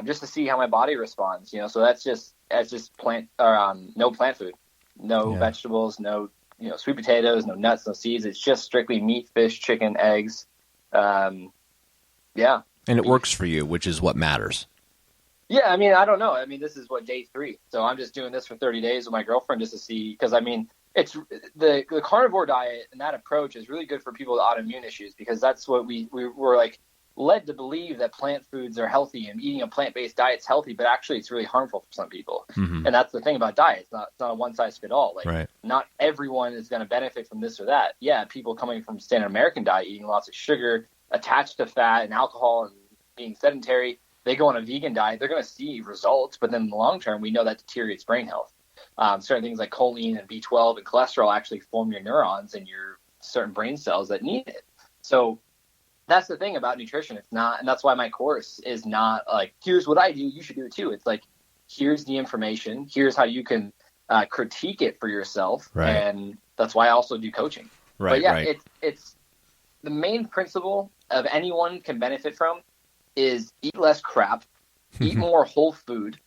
just to see how my body responds. So that's just plant or no plant food, no vegetables, no sweet potatoes, no nuts, no seeds. It's just strictly meat, fish, chicken, eggs. And it works for you, which is what matters. Yeah, I don't know. This is day 3. So I'm just doing this for 30 days with my girlfriend just to see, because it's the carnivore diet, and that approach is really good for people with autoimmune issues, because that's what we were like led to believe, that plant foods are healthy and eating a plant-based diet is healthy, but actually it's really harmful for some people. Mm-hmm. And that's the thing about diet. It's not a one-size-fits-all. Right. Not everyone is going to benefit from this or that. Yeah, people coming from standard American diet, eating lots of sugar, attached to fat and alcohol, and being sedentary, they go on a vegan diet, they're going to see results, but then in the long term, we know that deteriorates brain health. Certain things like choline and B12 and cholesterol actually form your neurons and your certain brain cells that need it. So that's the thing about nutrition. It's not, and that's why my course is not like, here's what I do, you should do it too. It's like, here's the information, here's how you can critique it for yourself. Right. And that's why I also do coaching. Right. But yeah, right. it's the main principle of anyone can benefit from is eat less crap, eat more whole food,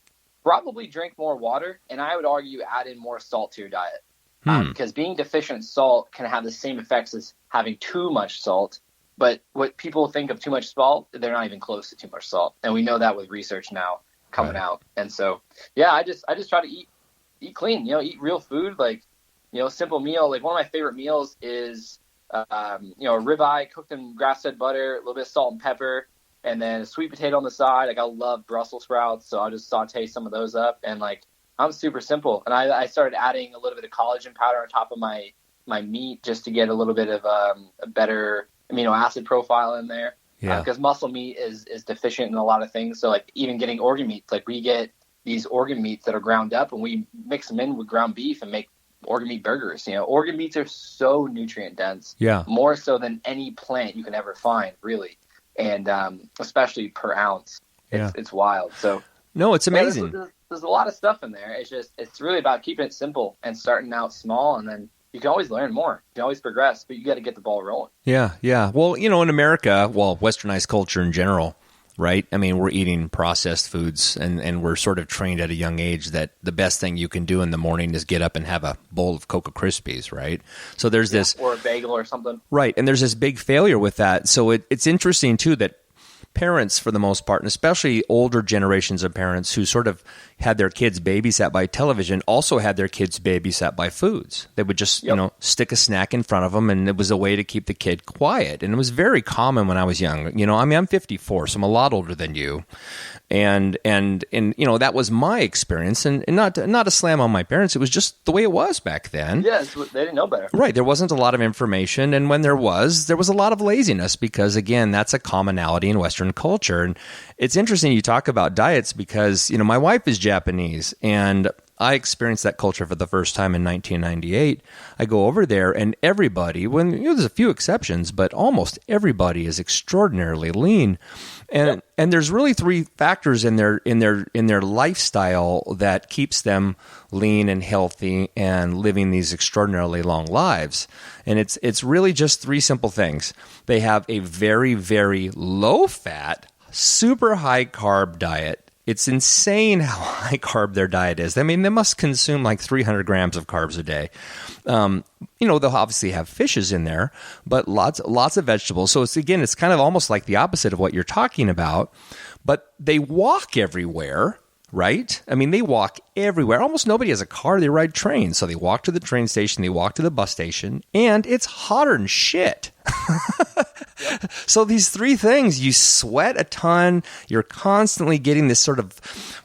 probably drink more water, and I would argue add in more salt to your diet. Because being deficient in salt can have the same effects as having too much salt. But what people think of too much salt, they're not even close to too much salt. And we know that with research now coming out. And so, I just try to eat clean, eat real food, like, simple meal. Like one of my favorite meals is, a ribeye cooked in grass-fed butter, a little bit of salt and pepper, and then a sweet potato on the side. Like I love Brussels sprouts, so I'll just saute some of those up. And like, I'm super simple. And I started adding a little bit of collagen powder on top of my meat just to get a little bit of a better amino acid profile in there. Yeah. Because muscle meat is deficient in a lot of things. So like even getting organ meats, like we get these organ meats that are ground up and we mix them in with ground beef and make organ meat burgers. Organ meats are so nutrient dense. Yeah. More so than any plant you can ever find, really. And especially per ounce. It's wild. So no, it's amazing. There's a lot of stuff in there. It's really about keeping it simple and starting out small, and then you can always learn more. You can always progress, but you got to get the ball rolling. Yeah. Well, in America, westernized culture in general, right? We're eating processed foods, and we're sort of trained at a young age that the best thing you can do in the morning is get up and have a bowl of Cocoa Krispies, right? So there's this... Or a bagel or something. Right, and there's this big failure with that. So it's interesting, too, that parents, for the most part, and especially older generations of parents who sort of had their kids babysat by television, also had their kids babysat by foods. They would just, stick a snack in front of them, and it was a way to keep the kid quiet. And it was very common when I was young. I'm 54, so I'm a lot older than you. And that was my experience, and not a slam on my parents. It was just the way it was back then. Yeah, they didn't know better. Right. There wasn't a lot of information, and when there was a lot of laziness because, again, that's a commonality in Western culture. And it's interesting you talk about diets because, my wife is Japanese, and I experienced that culture for the first time in 1998. I go over there, and everybody, there's a few exceptions, but almost everybody is extraordinarily lean. And there's really three factors in their lifestyle that keeps them lean and healthy and living these extraordinarily long lives. And it's really just three simple things. They have a very, very low fat, super high carb diet. It's insane how high carb their diet is. I mean, they must consume like 300 grams of carbs a day. They'll obviously have fishes in there, but lots of vegetables. So it's kind of almost like the opposite of what you're talking about. But they walk everywhere, right? I mean, they walk everywhere. Almost nobody has a car. They ride trains. So they walk to the train station, they walk to the bus station, and it's hotter than shit. So these three things, you sweat a ton, you're constantly getting this sort of,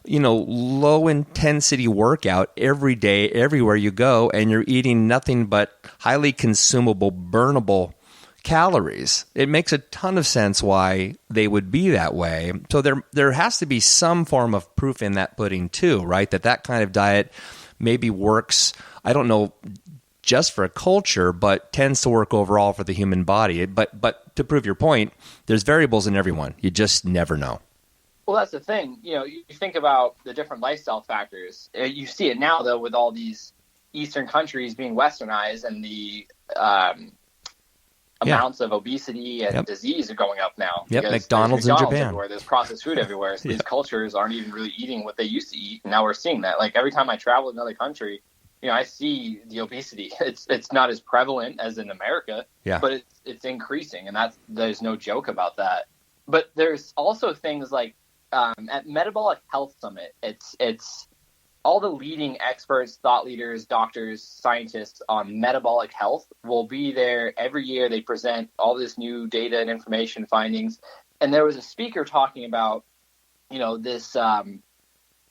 low intensity workout every day, everywhere you go, and you're eating nothing but highly consumable, burnable calories. It makes a ton of sense why they would be that way. So there has to be some form of proof in that pudding too, right? That kind of diet maybe works, I don't know, just for a culture, but tends to work overall for the human body. But to prove your point, there's variables in everyone. You just never know. Well, that's the thing. You think about the different lifestyle factors. You see it now, though, with all these Eastern countries being westernized and the amounts of obesity and disease are going up now. Yep, McDonald's in Japan. Everywhere. There's processed food everywhere. So these cultures aren't even really eating what they used to eat. And now we're seeing that. Like every time I travel to another country, I see the obesity. It's not as prevalent as in America, but it's increasing, and there's no joke about that. But there's also things like at Metabolic Health Summit, it's all the leading experts, thought leaders, doctors, scientists on metabolic health will be there every year. They present all this new data and information findings, and there was a speaker talking about this.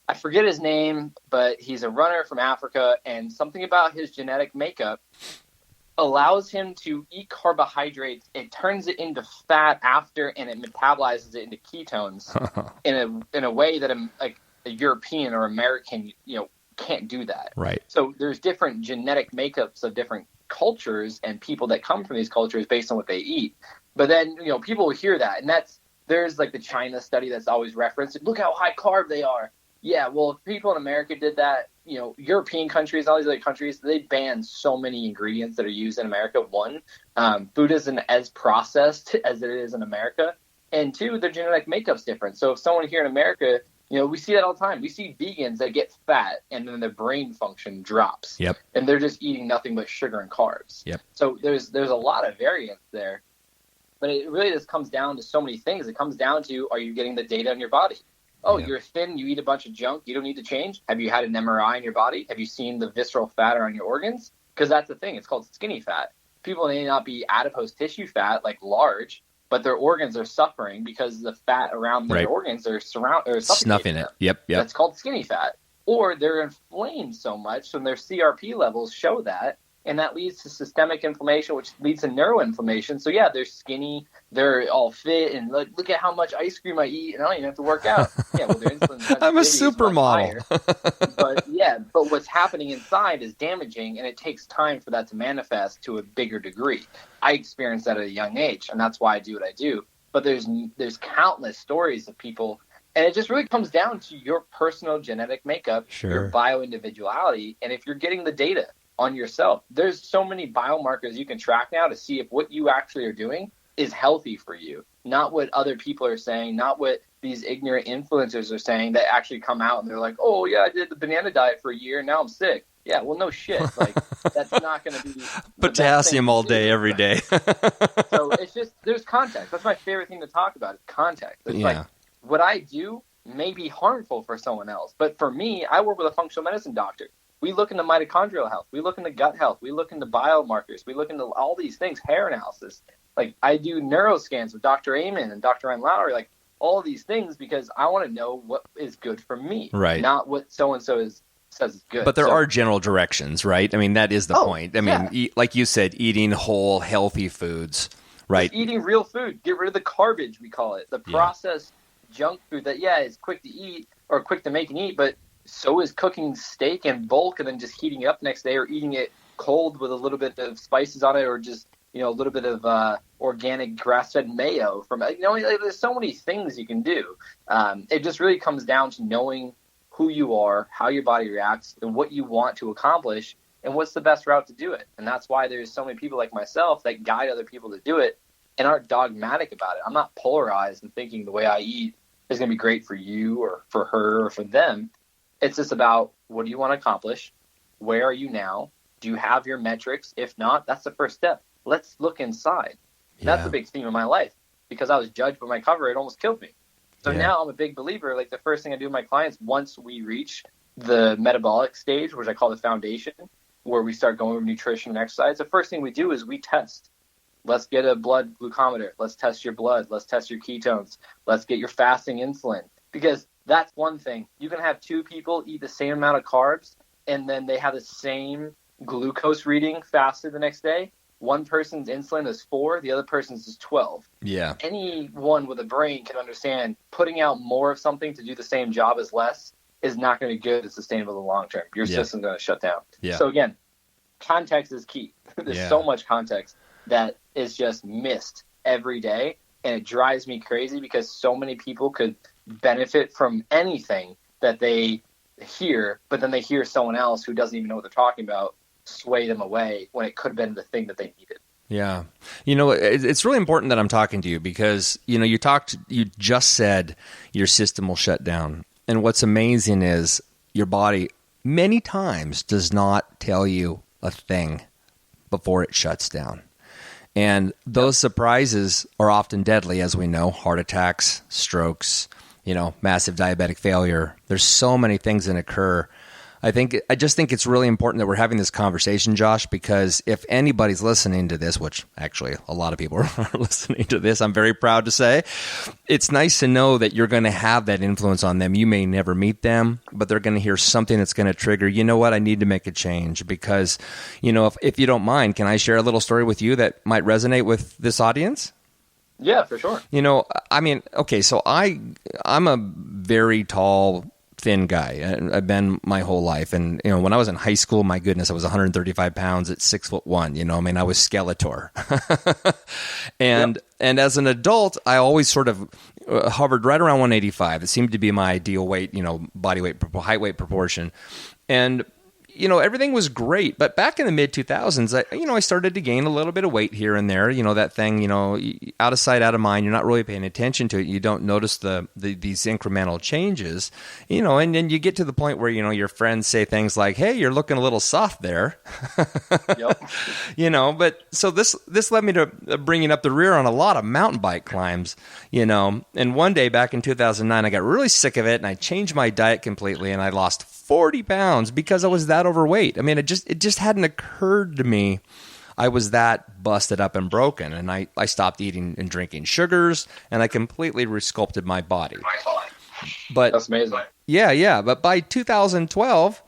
I forget his name, but he's a runner from Africa, and something about his genetic makeup allows him to eat carbohydrates. It turns it into fat after, and it metabolizes it into ketones in a way that a European or American, can't do that. Right. So there's different genetic makeups of different cultures and people that come from these cultures based on what they eat. But then, people will hear that, and there's like the China study that's always referenced. Look how high carb they are. Yeah, well, if people in America did that, European countries, all these other countries, they ban so many ingredients that are used in America. One, food isn't as processed as it is in America. And two, their genetic makeup's different. So if someone here in America, we see that all the time. We see vegans that get fat and then their brain function drops. Yep. And they're just eating nothing but sugar and carbs. Yep. So there's a lot of variance there. But it really just comes down to so many things. It comes down to, are you getting the data on your body? Oh, you're thin, you eat a bunch of junk, you don't need to change? Have you had an MRI in your body? Have you seen the visceral fat around your organs? Because that's the thing, it's called skinny fat. People may not be adipose tissue fat, like large, but their organs are suffering because the fat around their organs are snuffing it. Yep. That's called skinny fat. Or they're inflamed so much, and their CRP levels show that, and that leads to systemic inflammation, which leads to neuroinflammation. So they're skinny, they're all fit, and look at how much ice cream I eat, and I don't even have to work out. Well, their insulin sensitivity I'm a supermodel. But what's happening inside is damaging, and it takes time for that to manifest to a bigger degree. I experienced that at a young age, and that's why I do what I do. But there's countless stories of people, and it just really comes down to your personal genetic makeup, your bio-individuality, and if you're getting the data on yourself. There's so many biomarkers you can track now to see if what you actually are doing is healthy for you, not what other people are saying, not what these ignorant influencers are saying that actually come out and they're like, oh yeah, I did the banana diet for a year and now I'm sick. Yeah, well, no shit. Like, that's not going to be potassium all day, every day. So it's just, there's context. That's my favorite thing to talk about is context. It's like, what I do may be harmful for someone else, but for me, I work with a functional medicine doctor. We look into mitochondrial health. We look into gut health. We look into biomarkers. We look into all these things, hair analysis. Like, I do neuroscans with Dr. Amen and Dr. Ryan Lowry, like all of these things, because I want to know what is good for me, not what so-and-so says is good. But there are general directions, right? I mean, that is the point. I mean, like you said, eating whole, healthy foods, right? Just eating real food. Get rid of the garbage, we call it. The processed junk food that, is quick to eat or quick to make and eat, but so is cooking steak in bulk and then just heating it up next day, or eating it cold with a little bit of spices on it, or just, a little bit of organic grass-fed mayo from, there's so many things you can do. It just really comes down to knowing who you are, how your body reacts, and what you want to accomplish, and what's the best route to do it. And that's why there's so many people like myself that guide other people to do it and aren't dogmatic about it. I'm not polarized and thinking the way I eat is going to be great for you or for her or for them. It's just about, what do you want to accomplish? Where are you now? Do you have your metrics? If not, that's the first step. Let's look inside. Yeah. That's a big theme of my life. Because I was judged by my cover, it almost killed me. So now I'm a big believer. Like, the first thing I do with my clients, once we reach the metabolic stage, which I call the foundation, where we start going over nutrition and exercise, the first thing we do is we test. Let's get a blood glucometer. Let's test your blood. Let's test your ketones. Let's get your fasting insulin. Because that's one thing. You can have two people eat the same amount of carbs, and then they have the same glucose reading fasted the next day. One person's insulin is 4, the other person's is 12. Yeah. Anyone with a brain can understand putting out more of something to do the same job as less is not going to be good and sustainable in the long term. Your system's going to shut down. Yeah. So again, context is key. There's so much context that is just missed every day, and it drives me crazy because so many people could benefit from anything that they hear, but then they hear someone else who doesn't even know what they're talking about sway them away when it could have been the thing that they needed. Yeah. It's really important that I'm talking to you because, you just said your system will shut down. And what's amazing is your body many times does not tell you a thing before it shuts down. And those surprises are often deadly, as we know, heart attacks, strokes, massive diabetic failure. There's so many things that occur. I just think it's really important that we're having this conversation, Josh, because if anybody's listening to this, which actually a lot of people are listening to this, I'm very proud to say, it's nice to know that you're going to have that influence on them. You may never meet them, but they're going to hear something that's going to trigger, you know what, I need to make a change because, if you don't mind, can I share a little story with you that might resonate with this audience? Yeah, for sure. So I'm a very tall, thin guy. I've been my whole life. And, when I was in high school, my goodness, I was 135 pounds at 6'1", I was Skeletor. And as an adult, I always sort of hovered right around 185. It seemed to be my ideal weight, body weight, height weight proportion. And, everything was great. But back in the mid 2000s, I started to gain a little bit of weight here and there. That thing, out of sight, out of mind. You're not really paying attention to it. You don't notice these incremental changes, and then you get to the point where, your friends say things like, hey, you're looking a little soft there. Yep. But so this led me to bringing up the rear on a lot of mountain bike climbs, and one day back in 2009, I got really sick of it and I changed my diet completely and I lost 40 pounds because I was that overweight. I mean, it just hadn't occurred to me I was that busted up and broken. And I stopped eating and drinking sugars and I completely resculpted my body. But that's amazing. Yeah. But by 2012,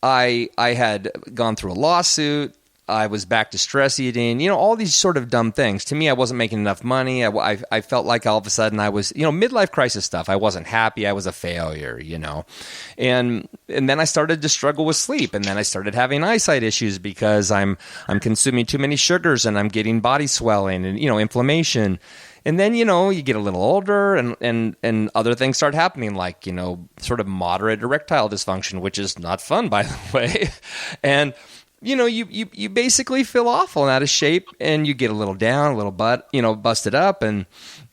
I had gone through a lawsuit. I was back to stress eating, all these sort of dumb things. To me, I wasn't making enough money. I felt like all of a sudden I was, midlife crisis stuff. I wasn't happy. I was a failure, And then I started to struggle with sleep. And then I started having eyesight issues because I'm consuming too many sugars and I'm getting body swelling and, inflammation. And then, you get a little older and other things start happening like, sort of moderate erectile dysfunction, which is not fun, by the way. And you basically feel awful and out of shape and you get a little down, a little busted up. And,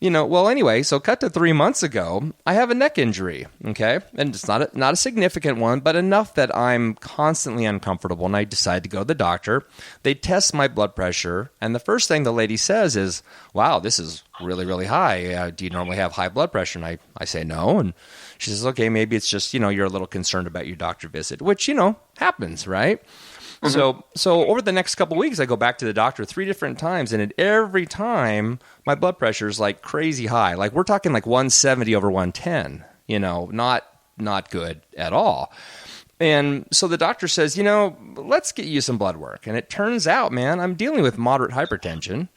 anyway, so cut to 3 months ago, I have a neck injury. Okay. And it's not a significant one, but enough that I'm constantly uncomfortable. And I decide to go to the doctor. They test my blood pressure. And the first thing the lady says is, wow, this is really, really high. Do you normally have high blood pressure? And I say no. And she says, okay, maybe it's just, you're a little concerned about your doctor visit, which, happens, right? Mm-hmm. So over the next couple of weeks, I go back to the doctor 3 different times, and at every time, my blood pressure is like crazy high. Like we're talking like 170 over 110. Not good at all. And so the doctor says, let's get you some blood work. And it turns out, man, I'm dealing with moderate hypertension.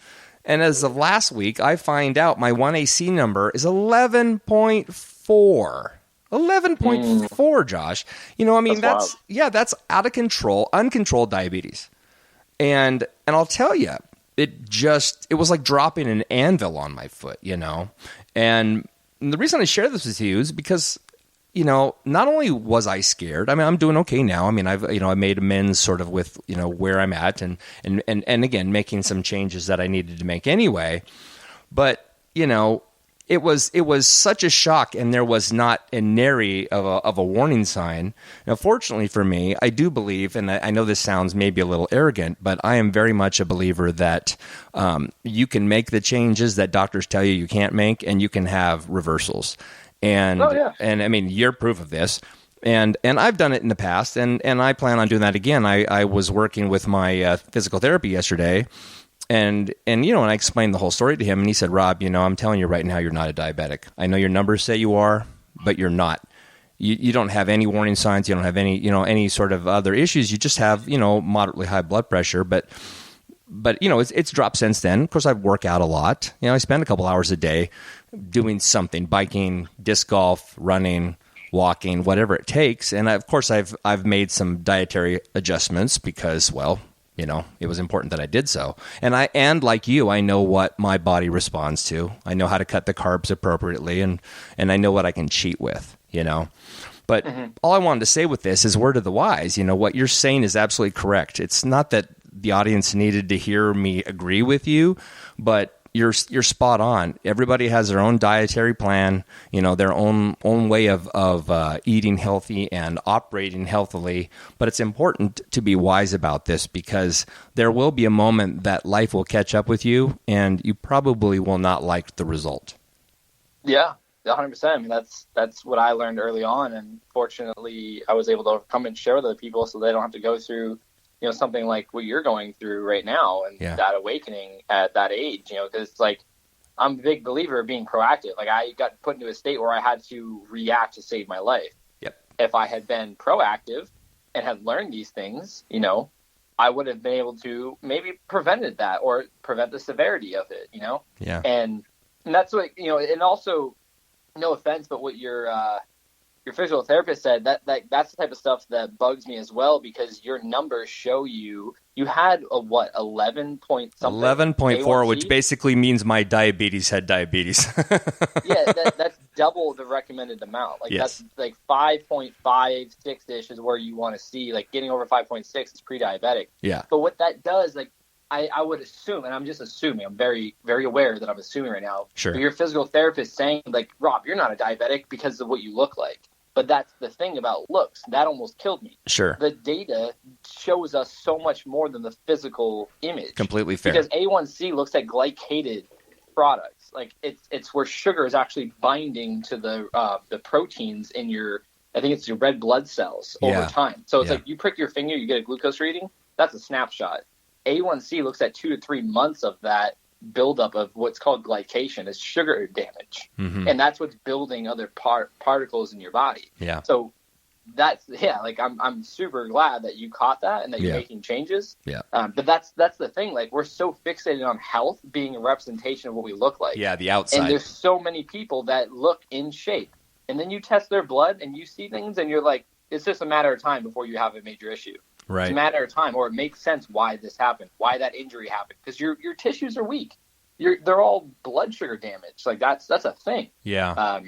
And as of last week, I find out my 1AC number is 11.4. 11.4, Josh. You know, I mean, That's that's out of control, uncontrolled diabetes. And I'll tell you, it was like dropping an anvil on my foot, you know. And the reason I share this with you is because, you know, not only was I scared, I mean, I'm doing okay now. I mean, I made amends sort of with, you know, where I'm at and again, making some changes that I needed to make anyway. But, you know, it was such a shock, and there was not a nary of a warning sign. Now, fortunately for me, I do believe, and I know this sounds maybe a little arrogant, but I am very much a believer that you can make the changes that doctors tell you can't make, and you can have reversals. And and I mean, you're proof of this. And I've done it in the past, and I plan on doing that again. I was working with my physical therapy yesterday. And you know, and I explained the whole story to him, and he said, Rob, you know, I'm telling you right now, you're not a diabetic. I know your numbers say you are, but you're not. You don't have any warning signs. You don't have any, you know, any sort of other issues. You just have, you know, moderately high blood pressure. But you know, it's dropped since then. Of course, I work out a lot. You know, I spend a couple hours a day doing something, biking, disc golf, running, walking, whatever it takes. And of course, I've made some dietary adjustments because, well, you know, it was important that I did so. And like you, I know what my body responds to. I know how to cut the carbs appropriately, and I know what I can cheat with, you know. But all I wanted to say with this is word of the wise. You know, what you're saying is absolutely correct. It's not that the audience needed to hear me agree with you, but you're spot on. Everybody has their own dietary plan, you know, their own way of eating healthy and operating healthily. But it's important to be wise about this, because there will be a moment that life will catch up with you, and you probably will not like the result. Yeah, 100%. I mean, that's what I learned early on, and fortunately, I was able to overcome and share with other people, so they don't have to go through, you know, something like what you're going through right now, and that awakening at that age, you know, because it's like, I'm a big believer of being proactive. Like, I got put into a state where I had to react to save my life. Yep. If I had been proactive and had learned these things, you know, I would have been able to maybe prevented that or prevent the severity of it, you know? Yeah. And that's what, you know, and also, no offense, but what your physical therapist said, that's the type of stuff that bugs me as well, because your numbers show you had a 11 point something 11.4, A1C? which basically means my diabetes had diabetes. Yeah, that's double the recommended amount. Like, yes. That's like 5.56ish is where you want to see. Like, getting over 5.6 is pre-diabetic. Yeah. But what that does, like, I would assume, and I'm just assuming, I'm very, very aware that I'm assuming right now. Sure. But your physical therapist saying, like, Rob, you're not a diabetic because of what you look like. But that's the thing about looks. That almost killed me. Sure. The data shows us so much more than the physical image. Completely fair. Because A1C looks at glycated products. Like, it's where sugar is actually binding to the proteins in your, I think it's your red blood cells over time. So it's like you prick your finger, you get a glucose reading. That's a snapshot. A1C looks at 2 to 3 months of that buildup of what's called glycation. It's sugar damage. Mm-hmm. And that's what's building other particles in your body. Yeah. So that's, like, I'm super glad that you caught that and that you're making changes. Yeah. But that's the thing. Like, we're so fixated on health being a representation of what we look like. Yeah, the outside. And there's so many people that look in shape. And then you test their blood and you see things and you're like, it's just a matter of time before you have a major issue. Right. It's a matter of time, or it makes sense why this happened, why that injury happened, because your tissues are weak. They're all blood sugar damage. Like, that's a thing. Yeah.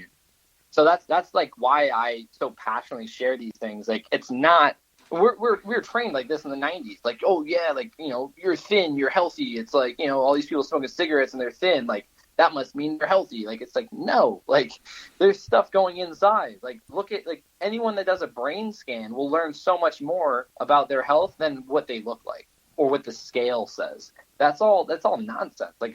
So that's like why I so passionately share these things. Like, it's not, we're trained like this in the 90s. Like, oh yeah, like, you know, you're thin, you're healthy. It's like, you know, all these people smoking cigarettes and they're thin. Like, that must mean they're healthy. Like, it's like, no, like, there's stuff going inside. Like, look at, like, anyone that does a brain scan will learn so much more about their health than what they look like or what the scale says. That's all nonsense. Like,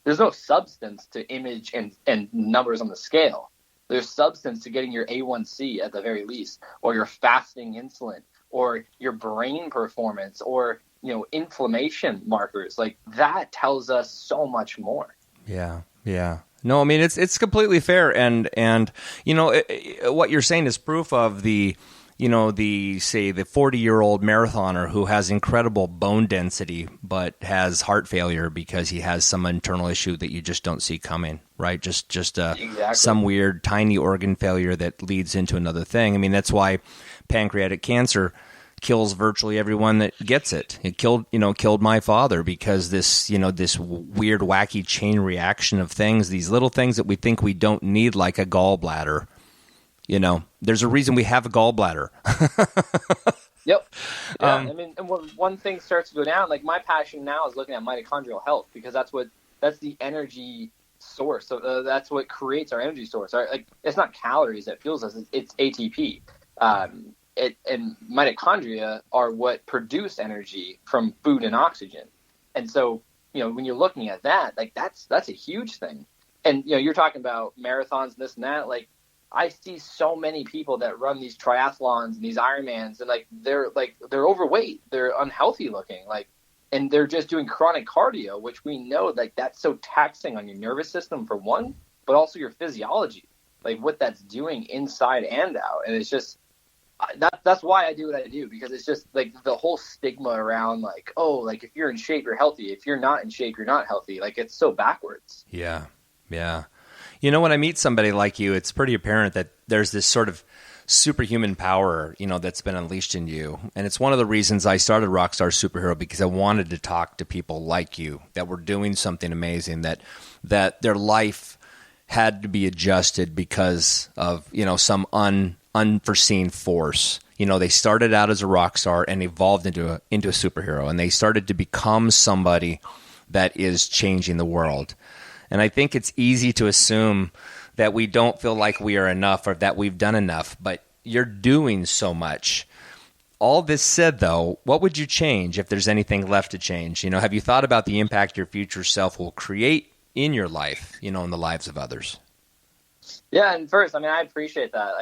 there's no substance to image and numbers on the scale. There's substance to getting your A1C at the very least, or your fasting insulin, or your brain performance, or, you know, inflammation markers. Like, that tells us so much more. Yeah. Yeah. No, I mean, it's completely fair. And you know, what you're saying is proof of the the 40-year-old marathoner who has incredible bone density but has heart failure because he has some internal issue that you just don't see coming, right? Just Exactly. some weird tiny organ failure that leads into another thing. I mean, that's why pancreatic cancer kills virtually everyone that gets it. It killed my father because this weird wacky chain reaction of things, these little things that we think we don't need, like a gallbladder. There's a reason we have a gallbladder. Yep. Yeah. I mean, and when one thing starts to go down, like my passion now is looking at mitochondrial health, because that's the energy source. So that's what creates our energy source. Like, it's not calories that fuels us; it's ATP. And mitochondria are what produce energy from food and oxygen. And so, when you're looking at that, like that's a huge thing. And you're talking about marathons, this and that, like. I see so many people that run these triathlons and these Ironmans, and they're overweight, they're unhealthy looking, and they're just doing chronic cardio, which we know that's so taxing on your nervous system for one, but also your physiology, like what that's doing inside and out. And it's just that's why I do what I do, because it's just like the whole stigma around if you're in shape, you're healthy. If you're not in shape, you're not healthy. Like, it's so backwards. Yeah. Yeah. When I meet somebody like you, it's pretty apparent that there's this sort of superhuman power, that's been unleashed in you. And it's one of the reasons I started Rockstar Superhero, because I wanted to talk to people like you that were doing something amazing, that their life had to be adjusted because of, some unforeseen force. They started out as a rock star and evolved into a superhero, and they started to become somebody that is changing the world. And I think it's easy to assume that we don't feel like we are enough or that we've done enough, but you're doing so much. All this said, though, what would you change if there's anything left to change? Have you thought about the impact your future self will create in your life, in the lives of others? Yeah, and first, I appreciate that.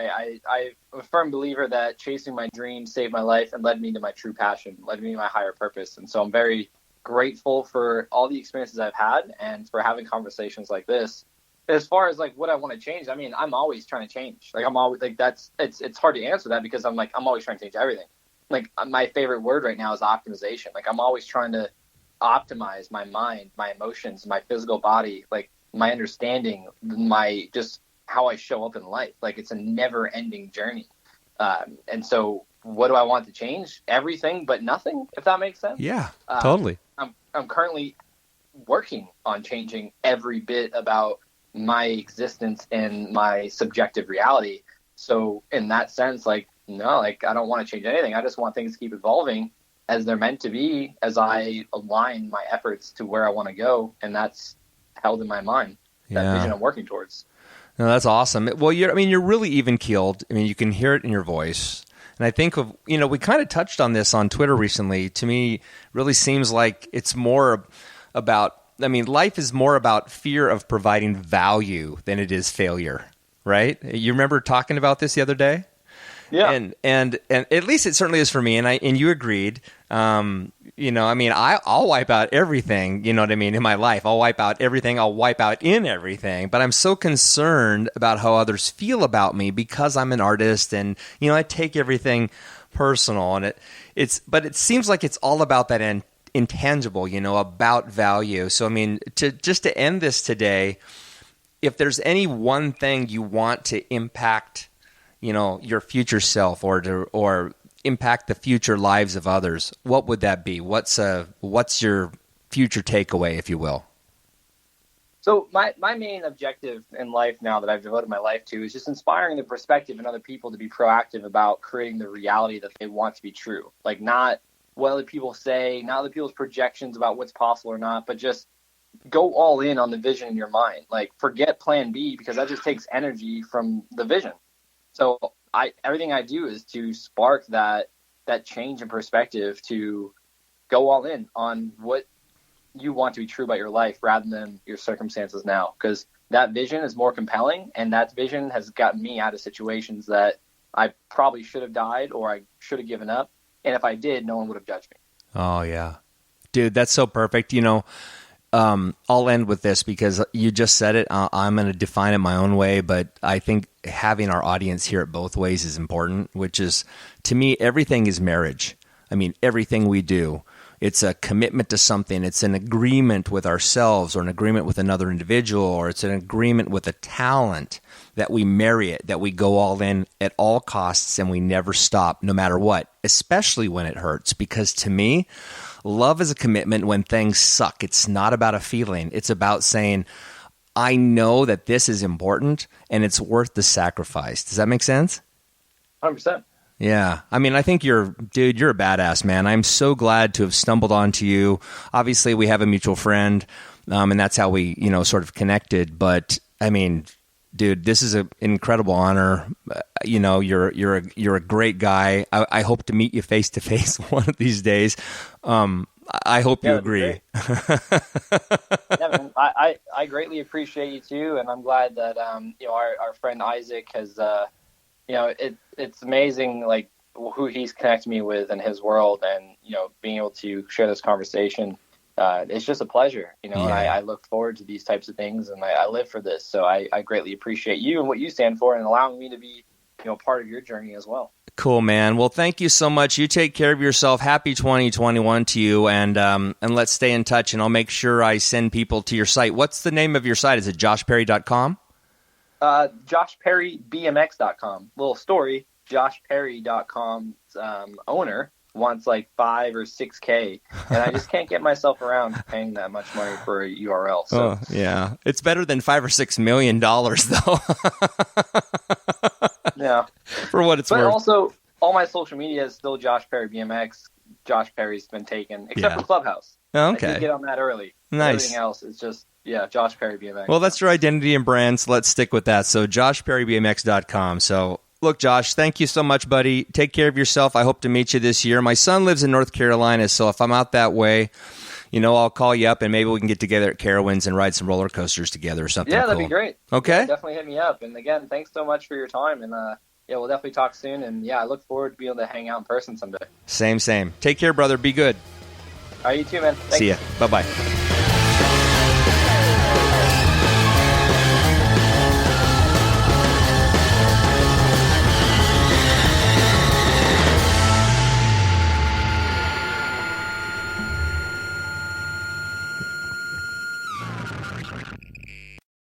I'm a firm believer that chasing my dreams saved my life and led me to my true passion, led me to my higher purpose. And so I'm very grateful for all the experiences I've had and for having conversations like this. As far as what I want to change, I'm always trying to change. I'm always it's hard to answer that, because I'm always trying to change everything. My favorite word right now is optimization. I'm always trying to optimize my mind, my emotions, my physical body, my understanding, my just how I show up in life. It's a never ending journey. And so what do I want to change? Everything but nothing, if that makes sense. Yeah, totally. I'm currently working on changing every bit about my existence and my subjective reality. So in that sense, no, I don't want to change anything. I just want things to keep evolving as they're meant to be, as I align my efforts to where I want to go. And that's held in my mind, that vision I'm working towards. No, that's awesome. Well, you're really even keeled. You can hear it in your voice. And I think we kind of touched on this on Twitter recently. To me, really seems like it's more about, life is more about fear of providing value than it is failure, right? You remember talking about this the other day? Yeah. And at least it certainly is for me. And you agreed. I'll wipe out everything, in my life. I'll wipe out everything. I'll wipe out in everything. But I'm so concerned about how others feel about me because I'm an artist, and, I take everything personal. And but it seems like it's all about that intangible, about value. So, to end this today, if there's any one thing you want to impact, your future self or impact the future lives of others, what would that be? What's your future takeaway, if you will? So my main objective in life now that I've devoted my life to is just inspiring the perspective in other people to be proactive about creating the reality that they want to be true. Not what other people say, not other people's projections about what's possible or not, but just go all in on the vision in your mind. Forget plan B, because that just takes energy from the vision. So everything I do is to spark that change in perspective, to go all in on what you want to be true about your life rather than your circumstances now, because that vision is more compelling, and that vision has gotten me out of situations that I probably should have died or I should have given up. And if I did, no one would have judged me. Oh, yeah. Dude, that's so perfect. I'll end with this because you just said it. I'm going to define it my own way, but I think having our audience hear it both ways is important, which is, to me, everything is marriage. I mean, everything we do. It's a commitment to something. It's an agreement with ourselves or an agreement with another individual, or it's an agreement with a talent that we marry it, that we go all in at all costs and we never stop no matter what, especially when it hurts. Because to me, love is a commitment when things suck. It's not about a feeling. It's about saying, I know that this is important and it's worth the sacrifice. Does that make sense? 100%. Yeah. I mean, I think you're a badass, man. I'm so glad to have stumbled onto you. Obviously, we have a mutual friend, and that's how we, sort of connected. But I mean, dude, this is an incredible honor. You're a great guy. I hope to meet you face to face one of these days. I hope you agree. Yeah, man, I greatly appreciate you too, and I'm glad that our friend Isaac has it's amazing like who he's connected me with in his world, and being able to share this conversation. It's just a pleasure, and I look forward to these types of things, and I live for this. So I greatly appreciate you and what you stand for, and allowing me to be part of your journey as well. Cool, man. Well, thank you so much. You take care of yourself. Happy 2021 to you, and let's stay in touch, and I'll make sure I send people to your site. What's the name of your site? Is it joshperry.com? JoshPerryBMX.com. Little story, JoshPerry.com's owner wants like 5 or 6K, and I just can't get myself around paying that much money for a URL. So yeah, it's better than $5 or $6 million though. Yeah, for what it's worth. But also, all my social media is still Josh Perry BMX. Josh Perry's been taken, except for Clubhouse. Oh, okay, I did get on that early. Nice. Everything else is just Josh Perry BMX. Well, that's your identity and brand, so let's stick with that. So JoshPerryBMX.com. So look, Josh, thank you so much, buddy. Take care of yourself. I hope to meet you this year. My son lives in North Carolina, so if I'm out that way, I'll call you up and maybe we can get together at Carowinds and ride some roller coasters together or something. Yeah, that'd cool. be great. Okay. Yeah, definitely hit me up. And again, thanks so much for your time. And we'll definitely talk soon. And I look forward to being able to hang out in person someday. Same. Take care, brother. Be good. All right, you too, man. Thanks. See ya. Bye-bye.